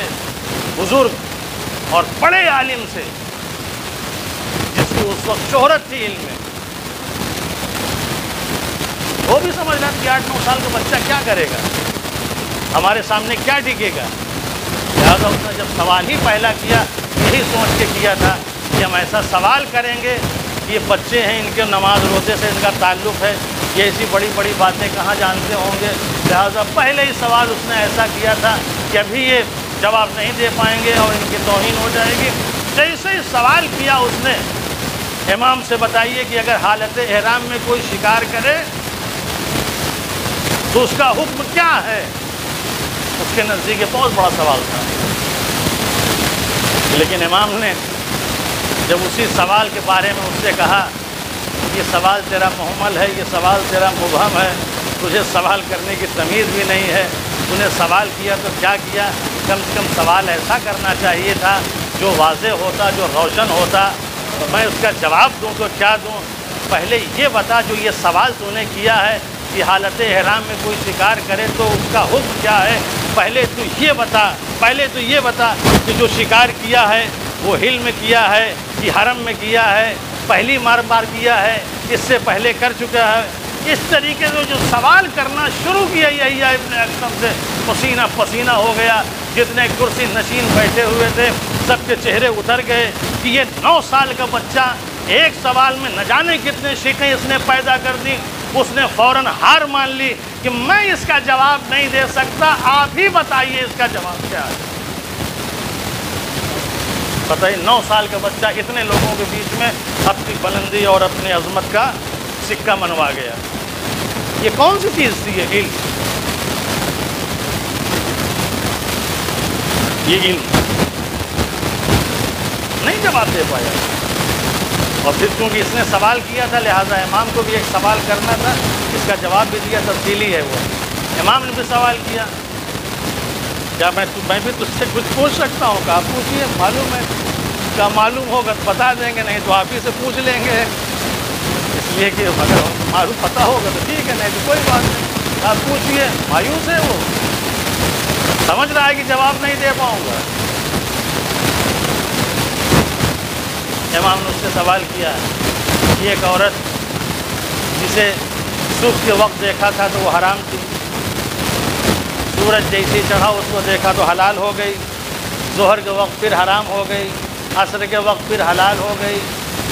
بزرگ اور بڑے عالم سے، جس کی اس وقت شہرت تھی علم میں۔ وہ بھی سمجھ رہا کہ 8-9 سال کا بچہ کیا کرے گا، ہمارے سامنے کیا ٹکے گا۔ لہٰذا اس نے جب سوال ہی پہلا کیا، یہی سوچ کے کیا تھا کہ ہم ایسا سوال کریں گے کہ یہ بچے ہیں، ان کے نماز روزے سے ان کا تعلق ہے، یہ ایسی بڑی بڑی باتیں کہاں جانتے ہوں گے۔ لہٰذا پہلے ہی سوال اس نے ایسا کیا تھا کہ ابھی یہ جواب نہیں دے پائیں گے اور ان کی توہین ہو جائے گی۔ جیسے ہی سوال کیا اس نے، امام سے بتائیے کہ اگر حالت احرام میں کوئی شکار کرے تو اس کا حکم کیا ہے؟ اس کے نزدیک یہ بہت بڑا سوال تھا، لیکن امام نے جب اسی سوال کے بارے میں اس سے کہا، یہ سوال تیرا محمل ہے، یہ سوال تیرا مبہم ہے، تجھے سوال کرنے کی تمیز بھی نہیں ہے، تو نے سوال کیا تو کیا کیا؟ کم سے کم سوال ایسا کرنا چاہیے تھا جو واضح ہوتا، جو روشن ہوتا، تو میں اس کا جواب دوں تو کیا دوں؟ پہلے یہ بتا، جو یہ سوال تو نے کیا ہے کہ حالت احرام میں کوئی شکار کرے تو اس کا حکم کیا ہے، پہلے تو یہ بتا کہ جو شکار کیا ہے وہ ہل میں کیا ہے کہ حرم میں کیا ہے، پہلی بار کیا ہے، اس سے پہلے کر چکا ہے۔ اس طریقے سے جو سوال کرنا شروع کیا یحییٰ ابن اقسم سے، پسینہ پسینہ ہو گیا۔ جتنے کرسی نشین بیٹھے ہوئے تھے سب کے چہرے اتر گئے کہ یہ 9 سال کا بچہ ایک سوال میں نہ جانے کتنے شکیں اس نے پیدا کر دی۔ اس نے فوراً ہار مان لی کہ میں اس کا جواب نہیں دے سکتا، آپ ہی بتائیے اس کا جواب کیا ہے۔ پتہ ہی 9 سال کا بچہ اتنے لوگوں کے بیچ میں اپنی بلندی اور اپنی عظمت کا سکہ منوا گیا۔ یہ کون سی چیز تھی؟ یہ علم، یہ علم نہیں جواب دے پایا، اور پھر چونکہ اس نے سوال کیا تھا لہٰذا امام کو بھی ایک سوال کرنا تھا، اس کا جواب بھی دیا، تفصیلی ہے وہ۔ امام نے بھی سوال کیا، کیا میں بھی تجھ سے کچھ پوچھ سکتا ہوں؟ کہا پوچھیے، معلوم ہے؟ کیا معلوم ہوگا تو بتا دیں گے، نہیں تو آپ ہی سے پوچھ لیں گے، اس لیے کہ اگر معلوم پتہ ہوگا تو ٹھیک ہے، نہیں تو کوئی بات نہیں، آپ پوچھیے۔ مایوس ہے وہ، سمجھ رہا ہے کہ جواب نہیں دے پاؤں گا۔ امام نے اس سے سوال کیا کہ ایک عورت جسے صبح کے وقت دیکھا تھا تو وہ حرام تھی، سورج جیسے چڑھا اس کو دیکھا تو حلال ہو گئی، ظہر کے وقت پھر حرام ہو گئی، عصر کے وقت پھر حلال ہو گئی،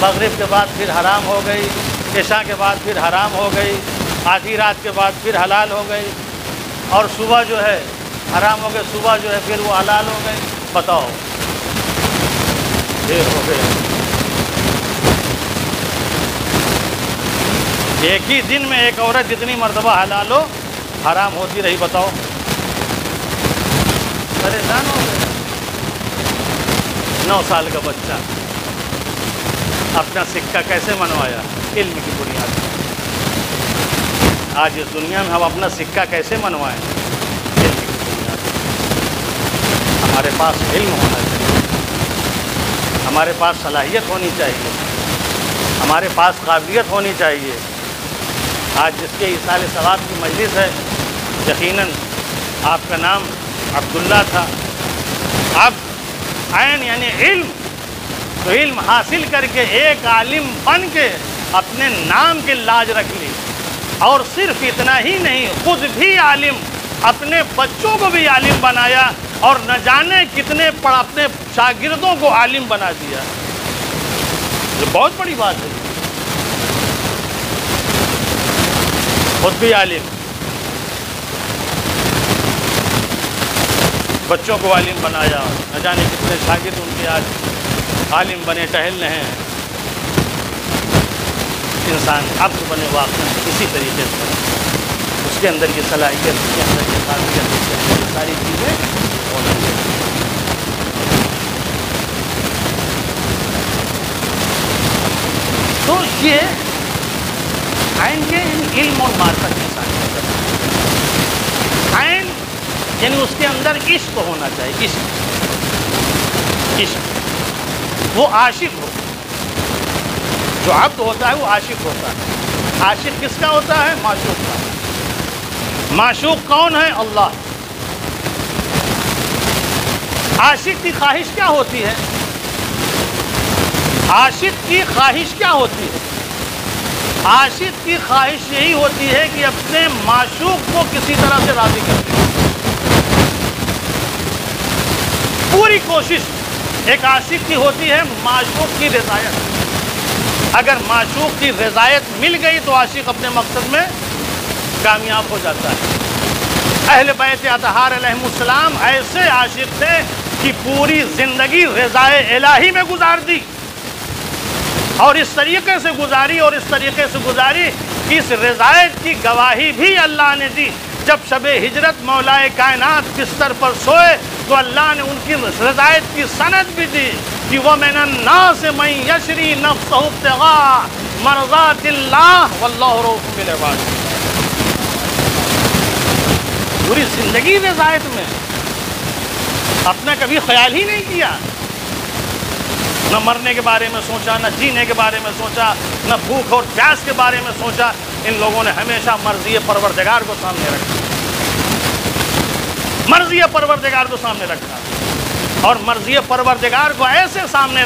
مغرب کے بعد پھر حرام ہو گئی، عشاء کے بعد پھر حرام ہو گئی، آدھی رات کے بعد پھر حلال ہو گئی، اور صبح جو ہے حرام ہو گئے، صبح جو ہے پھر وہ حلال ہو گئے۔ بتاؤ، دیر ہو گئے۔ ایک ہی دن میں ایک عورت جتنی مرتبہ حلال ہو حرام ہوتی رہی، بتاؤ، پریشان ہو گئے۔ 9 سال کا بچہ اپنا سکہ کیسے منوایا؟ علم کی بنیاد پر۔ آج اس دنیا میں ہم اپنا سکہ کیسے منوائیں؟ علم کی بنیاد پر۔ ہمارے پاس علم ہونا چاہیے، ہمارے پاس صلاحیت ہونی چاہیے، ہمارے پاس قابلیت ہونی چاہیے۔ آج جس کے ایصال ثواب کی مجلس ہے، یقیناً آپ کا نام عبداللہ تھا، عبد عین یعنی علم، تو علم حاصل کر کے ایک عالم بن کے اپنے نام کی لاج رکھ لی، اور صرف اتنا ہی نہیں، خود بھی عالم، اپنے بچوں کو بھی عالم بنایا، اور نہ جانے کتنے اپنے شاگردوں کو عالم بنا دیا۔ یہ بہت بڑی بات ہے، خود بھی عالم، بچوں کو عالم بنایا، نہ جانے کتنے شاگرد ان کے آج عالم بنے ٹہل رہے ہیں۔ انسان عبد بنے واقعا اسی طریقے سے اس کے اندر یہ صلاحیت، اس کے اندر یہ قابلیت، اس کے اندر یہ ساری چیزیں ہونا چاہیے۔ تو یہ عین کے علم اور معرفت انسان کا کرنا، عین یعنی اس کے اندر عشق ہونا چاہیے، عشق، وہ عاشق ہو۔ جو عبد ہوتا ہے وہ عاشق ہوتا ہے۔ عاشق کس کا ہوتا ہے؟ معشوق کا۔ معشوق کون ہے؟ اللہ۔ عاشق کی خواہش کیا ہوتی ہے؟ عاشق کی خواہش کیا ہوتی ہے؟ عاشق کی خواہش یہی ہوتی ہے کہ اپنے معشوق کو کسی طرح سے راضی کر دے۔ پوری کوشش ایک عاشق کی ہوتی ہے معشوق کی رضایت۔ اگر معشوق کی رضایت مل گئی تو عاشق اپنے مقصد میں کامیاب ہو جاتا ہے۔ اہل بیت اطہار علیہم السلام ایسے عاشق تھے کہ پوری زندگی رضائے الہی میں گزار دی، اور اس طریقے سے گزاری کہ اس رضایت کی گواہی بھی اللہ نے دی۔ جب شب ہجرت مولا کائنات بستر پر سوئے تو اللہ نے ان کی رضایت کی سند بھی دی کہ وَمِنَ النَّاسِ مَن يَشْرِي نَفْسَهُ ابْتِغَاءَ مَرْضَاتِ اللَّهِ وَاللَّهُ رَءُوفٌ بِالْعِبَادِ۔ پوری زندگی رضایت میں، اپنا کبھی خیال ہی نہیں کیا، نہ مرنے کے بارے میں سوچا، نہ جینے کے بارے میں سوچا، نہ بھوک اور پیاس کے بارے میں سوچا۔ ان لوگوں نے ہمیشہ مرضی پروردگار کو سامنے رکھا، مرضی پروردگار کو سامنے رکھا، اور مرضی پروردگار کو ایسے سامنے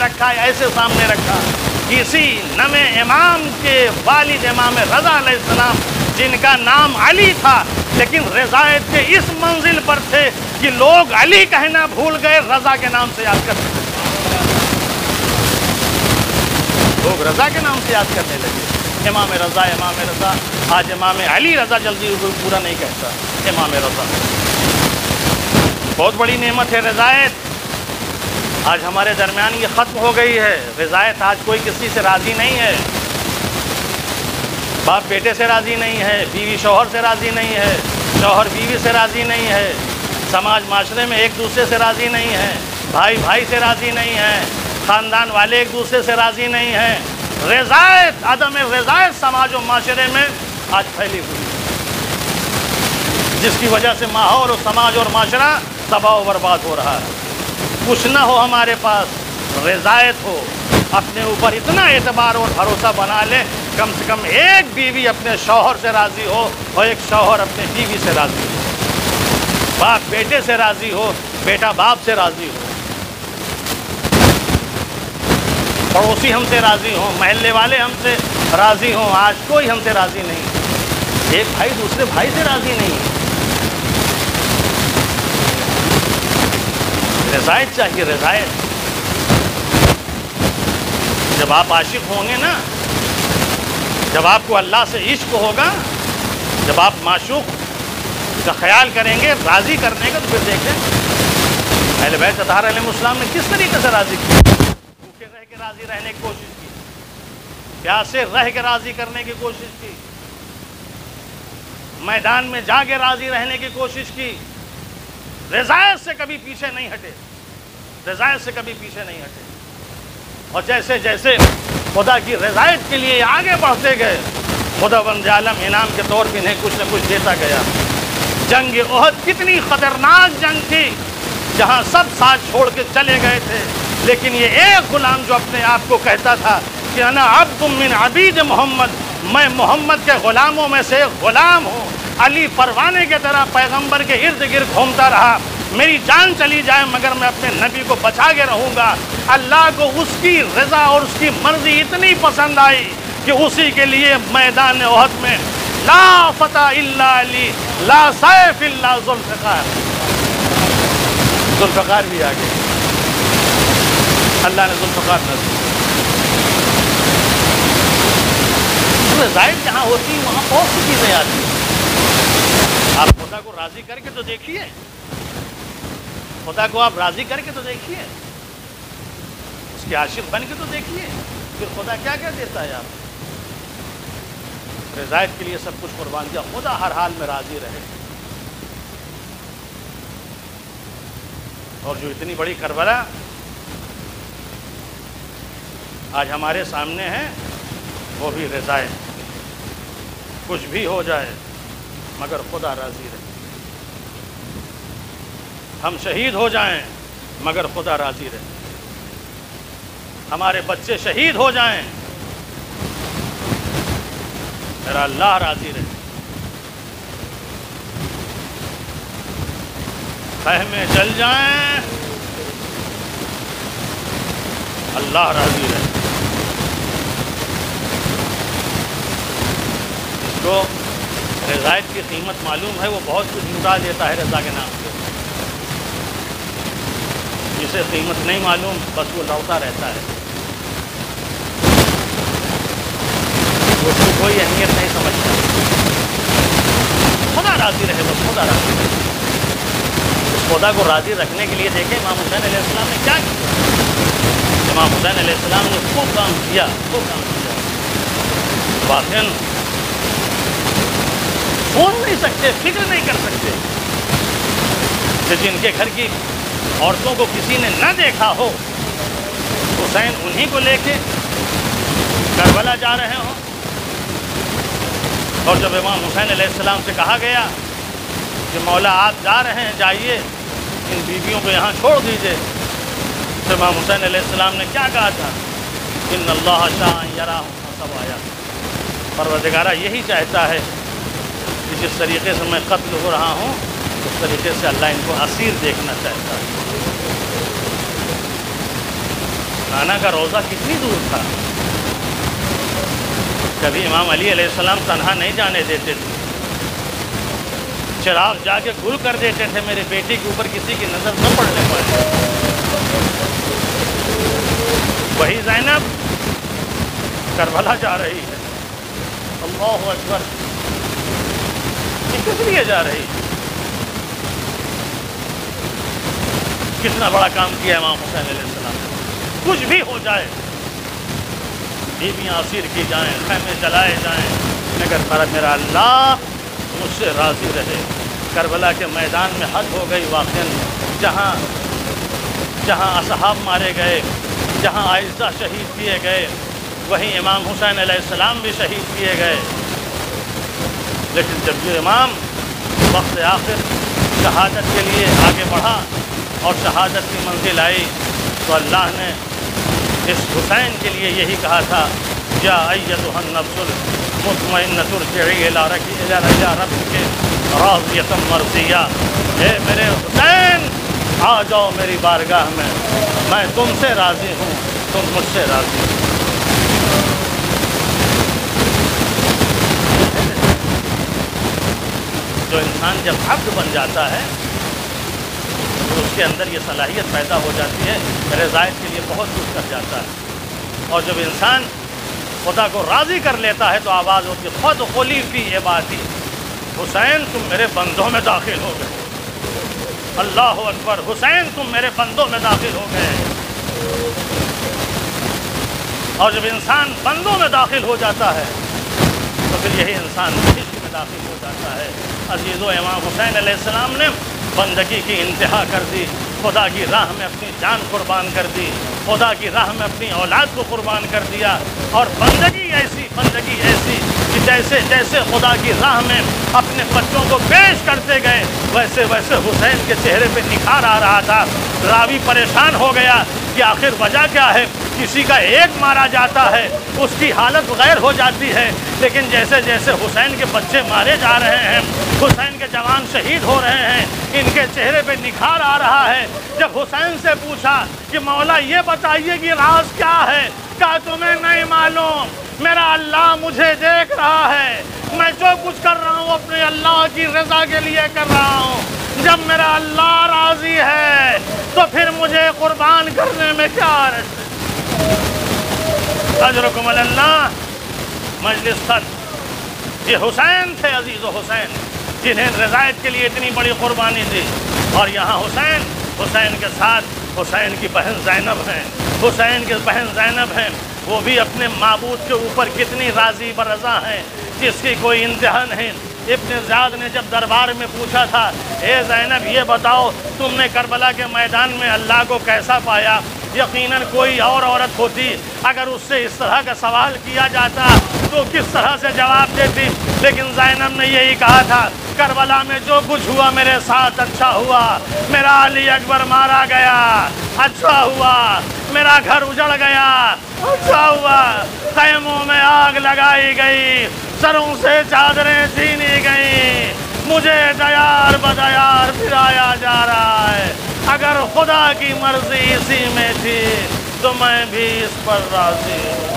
رکھا، کسی نم امام کے والد امام رضا علیہ السلام جن کا نام علی تھا، لیکن رضایت کے اس منزل پر تھے کہ لوگ علی کہنا بھول گئے، رضا کے نام سے یاد کرتے تھے۔ لوگ رضا کے نام سے یاد کرنے لگے، امام رضا، امام رضا۔ آج امام علی رضا جلدی پورا نہیں کہتا، امام رضا۔ بہت بڑی نعمت ہے رضایت، آج ہمارے درمیان یہ ختم ہو گئی ہے۔ رضایت آج کوئی کسی سے راضی نہیں ہے، باپ بیٹے سے راضی نہیں ہے، بیوی شوہر سے راضی نہیں ہے، شوہر بیوی سے راضی نہیں ہے، سماج معاشرے میں ایک دوسرے سے راضی نہیں ہے، بھائی بھائی سے راضی نہیں ہے، خاندان والے ایک دوسرے سے راضی نہیں ہیں۔ رضایت، عدم رضایت سماج و معاشرے میں آج پھیلی ہوئی، جس کی وجہ سے ماحول اور سماج اور معاشرہ تباہ و برباد ہو رہا ہے۔ کچھ نہ ہو ہمارے پاس، رضایت ہو، اپنے اوپر اتنا اعتبار اور بھروسہ بنا لے، کم سے کم ایک بیوی اپنے شوہر سے راضی ہو اور ایک شوہر اپنے بیوی سے راضی ہو، باپ بیٹے سے راضی ہو، بیٹا باپ سے راضی ہو، پڑوسی ہم سے راضی ہوں، محلے والے ہم سے راضی ہوں۔ آج کوئی ہم سے راضی نہیں، ایک بھائی دوسرے بھائی سے راضی نہیں۔ رضایت چاہیے، رضایت۔ جب آپ عاشق ہوں گے نا، جب آپ کو اللہ سے عشق ہوگا، جب آپ معشوق کا خیال کریں گے راضی کرنے کا، تو پھر دیکھیں اہل بیت اطہار علیہ السلام نے کس طریقے سے راضی کیا۔ بھوکے رہ کے راضی رہنے کی کوشش کی، پیاسے رہ کے راضی کرنے کی کوشش کی، میدان میں جا کے راضی رہنے کی کوشش کی، رضایت سے کبھی پیچھے نہیں ہٹے، رضایت سے کبھی پیچھے نہیں ہٹے۔ اور جیسے جیسے خدا کی رضایت کے لیے آگے بڑھتے گئے، خداوند عالم انعام کے طور پہ انہیں کچھ نہ کچھ دیتا گیا۔ جنگ احد کتنی خطرناک جنگ تھی، جہاں سب ساتھ چھوڑ کے چلے گئے تھے، لیکن یہ ایک غلام جو اپنے آپ کو کہتا تھا کہ انا عبد من عبید محمد، میں محمد کے غلاموں میں سے ایک غلام ہوں، علی پروانے کی طرح پیغمبر کے ارد گرد گھومتا رہا، میری جان چلی جائے مگر میں اپنے نبی کو بچا کے رہوں گا۔ اللہ کو اس کی رضا اور اس کی مرضی اتنی پسند آئی کہ اسی کے لیے میدان احد میں لا فتح الا علی، لا سیف الا ذوالفقار، ذوالفقار بھی آ گئے، اللہ نے ذوالفقار نصیب۔ رضایت جہاں ہوتی ہے وہاں بہت سی چیزیں آتی ہیں۔ آپ خدا کو راضی کر کے تو دیکھیے، خدا کو آپ راضی کر کے تو دیکھیے، اس کے عاشق بن کے تو دیکھیے، پھر خدا کیا کیا دیتا ہے آپ۔ رضایت کے لیے سب کچھ قربان کیا، خدا ہر حال میں راضی رہے۔ اور جو اتنی بڑی کربلا آج ہمارے سامنے ہے، وہ بھی رضایت، کچھ بھی ہو جائے مگر خدا راضی رہے۔ ہم شہید ہو جائیں مگر خدا راضی رہے، ہمارے بچے شہید ہو جائیں میرا اللہ راضی رہے، خیمے جل جائیں اللہ راضی رہے۔ جس کو رضایت کی قیمت معلوم ہے وہ بہت کچھ لٹا دیتا ہے رضا کے نام پہ، جسے قیمت نہیں معلوم بس وہ لوٹا رہتا ہے، اس کو کوئی اہمیت نہیں سمجھتا۔ خدا راضی رہے، بس خدا راضی رہے۔ اس خدا کو راضی رکھنے کے لیے دیکھیں امام حسین علیہ السلام نے کیا کیا۔ امام حسین علیہ السلام نے خوب کام کیا، خوب کام کیا۔ واقعاً سوچ نہیں سکتے، فکر نہیں کر سکتے کہ جن کے گھر کی عورتوں کو کسی نے نہ دیکھا ہو، حسین انہی کو لے کے کربلا جا رہے ہوں۔ اور جب امام حسین علیہ السلام سے کہا گیا کہ مولا آپ جا رہے ہیں، جائیے ان بیویوں کو یہاں چھوڑ دیجئے، تو امام حسین علیہ السلام نے کیا کہا تھا؟ ان اللہ شاء ان یراہم سوایا، پروردگارہ یہی چاہتا ہے کہ جس طریقے سے میں قتل ہو رہا ہوں اس طریقے سے اللہ ان کو اسیر دیکھنا چاہتا ہے۔ نانا کا روضہ کتنی دور تھا، کبھی امام علی علیہ السلام تنہا نہیں جانے دیتے تھے، چراغ جا کے گل کر دیتے تھے میرے بیٹے کے اوپر کسی کی نظر نہ پڑنے پائے۔ وہی زینب کربلا جا رہی ہے، اللہ اکبر، یہ کس لیے جا رہی ہے؟ کتنا بڑا کام کیا امام حسین علیہ السلام نے۔ کچھ بھی ہو جائے، بیویاں اسیر کی جائیں، خیمے جلائے جائیں، مگر میرا اللہ مجھ سے راضی رہے۔ کربلا کے میدان میں حد ہو گئی واقعاً، جہاں اصحاب مارے گئے، جہاں اعزہ شہید کیے گئے، وہیں امام حسین علیہ السلام بھی شہید کیے گئے۔ لیکن جب یہ امام وقت آخر شہادت کے لیے آگے بڑھا اور شہادت کی منزل آئی، تو اللہ نے اس حسین کے لیے یہی کہا تھا، یا ایتھا النفس المطمئنۃ ارجعی الی ربک راضیۃ مرضیہ، اے میرے حسین آ جاؤ میری بارگاہ میں تم سے راضی ہوں، تم مجھ سے راضی ہو۔ جو انسان جب عبد بن جاتا ہے تو اس کے اندر یہ صلاحیت پیدا ہو جاتی ہے، رضایت کے لیے بہت کچھ کر جاتا ہے۔ اور جب انسان خدا کو راضی کر لیتا ہے تو آواز ہوتی ہے فادخلی فی عبادی، حسین تم میرے بندوں میں داخل ہو گئے، اللہ اکبر، حسین تم میرے بندوں میں داخل ہو گئے۔ اور جب انسان بندوں میں داخل ہو جاتا ہے تو پھر یہی انسان عشق میں داخل ہو جاتا ہے۔ عزیزو، امام حسین علیہ السلام نے بندگی کی انتہا کر دی، خدا کی راہ میں اپنی جان قربان کر دی، خدا کی راہ میں اپنی اولاد کو قربان کر دیا، اور بندگی ایسی کہ جیسے جیسے خدا کی راہ میں اپنے بچوں کو پیش کرتے گئے ویسے ویسے حسین کے چہرے پہ نکھار آ رہا تھا۔ راوی پریشان ہو گیا کہ آخر وجہ کیا ہے؟ کسی کا ایک مارا جاتا ہے اس کی حالت غیر ہو جاتی ہے، لیکن جیسے جیسے حسین کے بچے مارے جا رہے ہیں، حسین کے جوان شہید ہو رہے ہیں، ان کے چہرے پہ نکھار آ رہا ہے۔ جب حسین سے پوچھا کہ مولا یہ بتائیے کہ راز کیا ہے، کہا تمہیں نہیں معلوم، میرا اللہ مجھے دیکھ رہا ہے، میں جو کچھ کر رہا ہوں اپنے اللہ کی رضا کے لیے کر رہا ہوں، جب میرا اللہ راضی ہے تو پھر مجھے قربان کرنے میں کیا حرج ہے۔ اجرکم اللہ۔ مجلس ختم۔ یہ حسین تھے، عزیز و حسین، جنہیں رضایت کے لیے اتنی بڑی قربانی دی، اور یہاں حسین کے ساتھ حسین کی بہن زینب ہیں، حسین کی بہن زینب ہیں، وہ بھی اپنے معبود کے اوپر کتنی راضی برضا ہیں جس کی کوئی انتہا نہیں۔ ابن زیاد نے جب دربار میں پوچھا تھا، اے زینب یہ بتاؤ تم نے کربلا کے میدان میں اللہ کو کیسا پایا؟ یقیناً کوئی اور عورت ہوتی اگر اس سے اس طرح کا سوال کیا جاتا تو کس طرح سے جواب دیتی، لیکن زینب نے یہی کہا تھا کربلا میں جو کچھ ہوا میرے ساتھ اچھا ہوا، میرا علی اکبر مارا گیا اچھا ہوا، میرا گھر اجڑ گیا اچھا ہوا، خیموں میں آگ لگائی گئی، سروں سے چادریں چھینی گئیں، مجھے دیار بدیار پھرایا جا رہا ہے، اگر خدا کی مرضی اسی میں تھی تو میں بھی اس پر راضی ہوں۔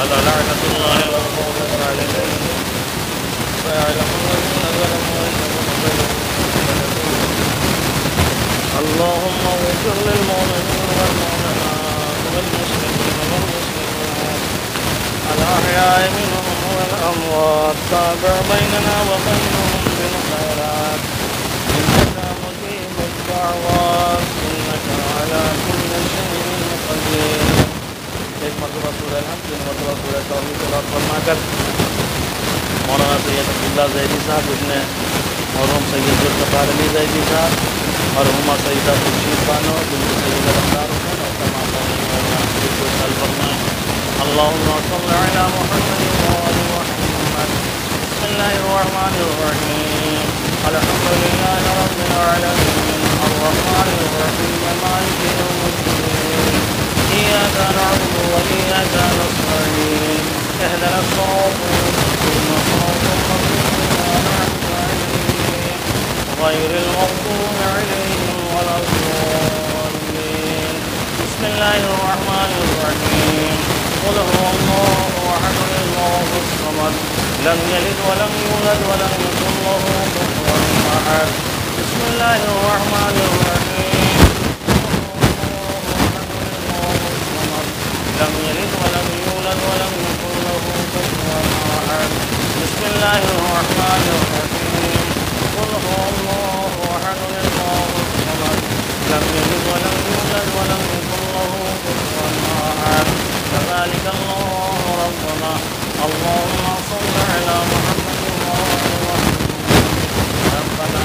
اللہ لعنت اللہ والقوم الظالمین ويعلم الذين ظلموا اللهم اغفر للمؤمنين والمؤمنات والمسلمين والمسلمات الأحياء منهم والأموات تابع بيننا وبينهم بالخيرات إنك مجيب الدعوات إنك على كل شيء قدير۔ ایک مرتبہ سورہ الحمد، ایک مرتبہ سورہ توحید تلاوت فرما کر مولانا سید عبداللہ زیدی صاحب، ابن مرحوم سید ذوالفقار علی زیدی صاحب، مرحومہ سیدہ خورشید بانو، بنت سید علمدار حسین، اور تمام مومنین کو سل فرمائیں۔ اللہم صل علی محمد وآل محمد۔ بسم اللہ الرحمن الرحیم، الحمد للہ رب العالمین، الرحمن الرحیم، مالک یوم الدین، إياك نعبد وإياك نستعين، اهدنا الصراط المستقيم صراط الذين أنعمت عليهم غير المغضوب عليهم ولا الضالين۔ بسم الله الرحمن الرحيم، قل هو الله أحد الله الصمد لم يلد ولم يولد ولم يكن له كفوا أحد۔ بسم الله الرحمن الرحيم، لم يلد ولم يولد ولم يكن له كفوا أحد۔ بسم الله الرحمن الرحيم، قل هو الله أحد الله الصمد لم يلد ولم يولد ولم يكن له كفوا أحد۔ كذلك الله ربنا، اللهم صل على محمد وآل محمد، ربنا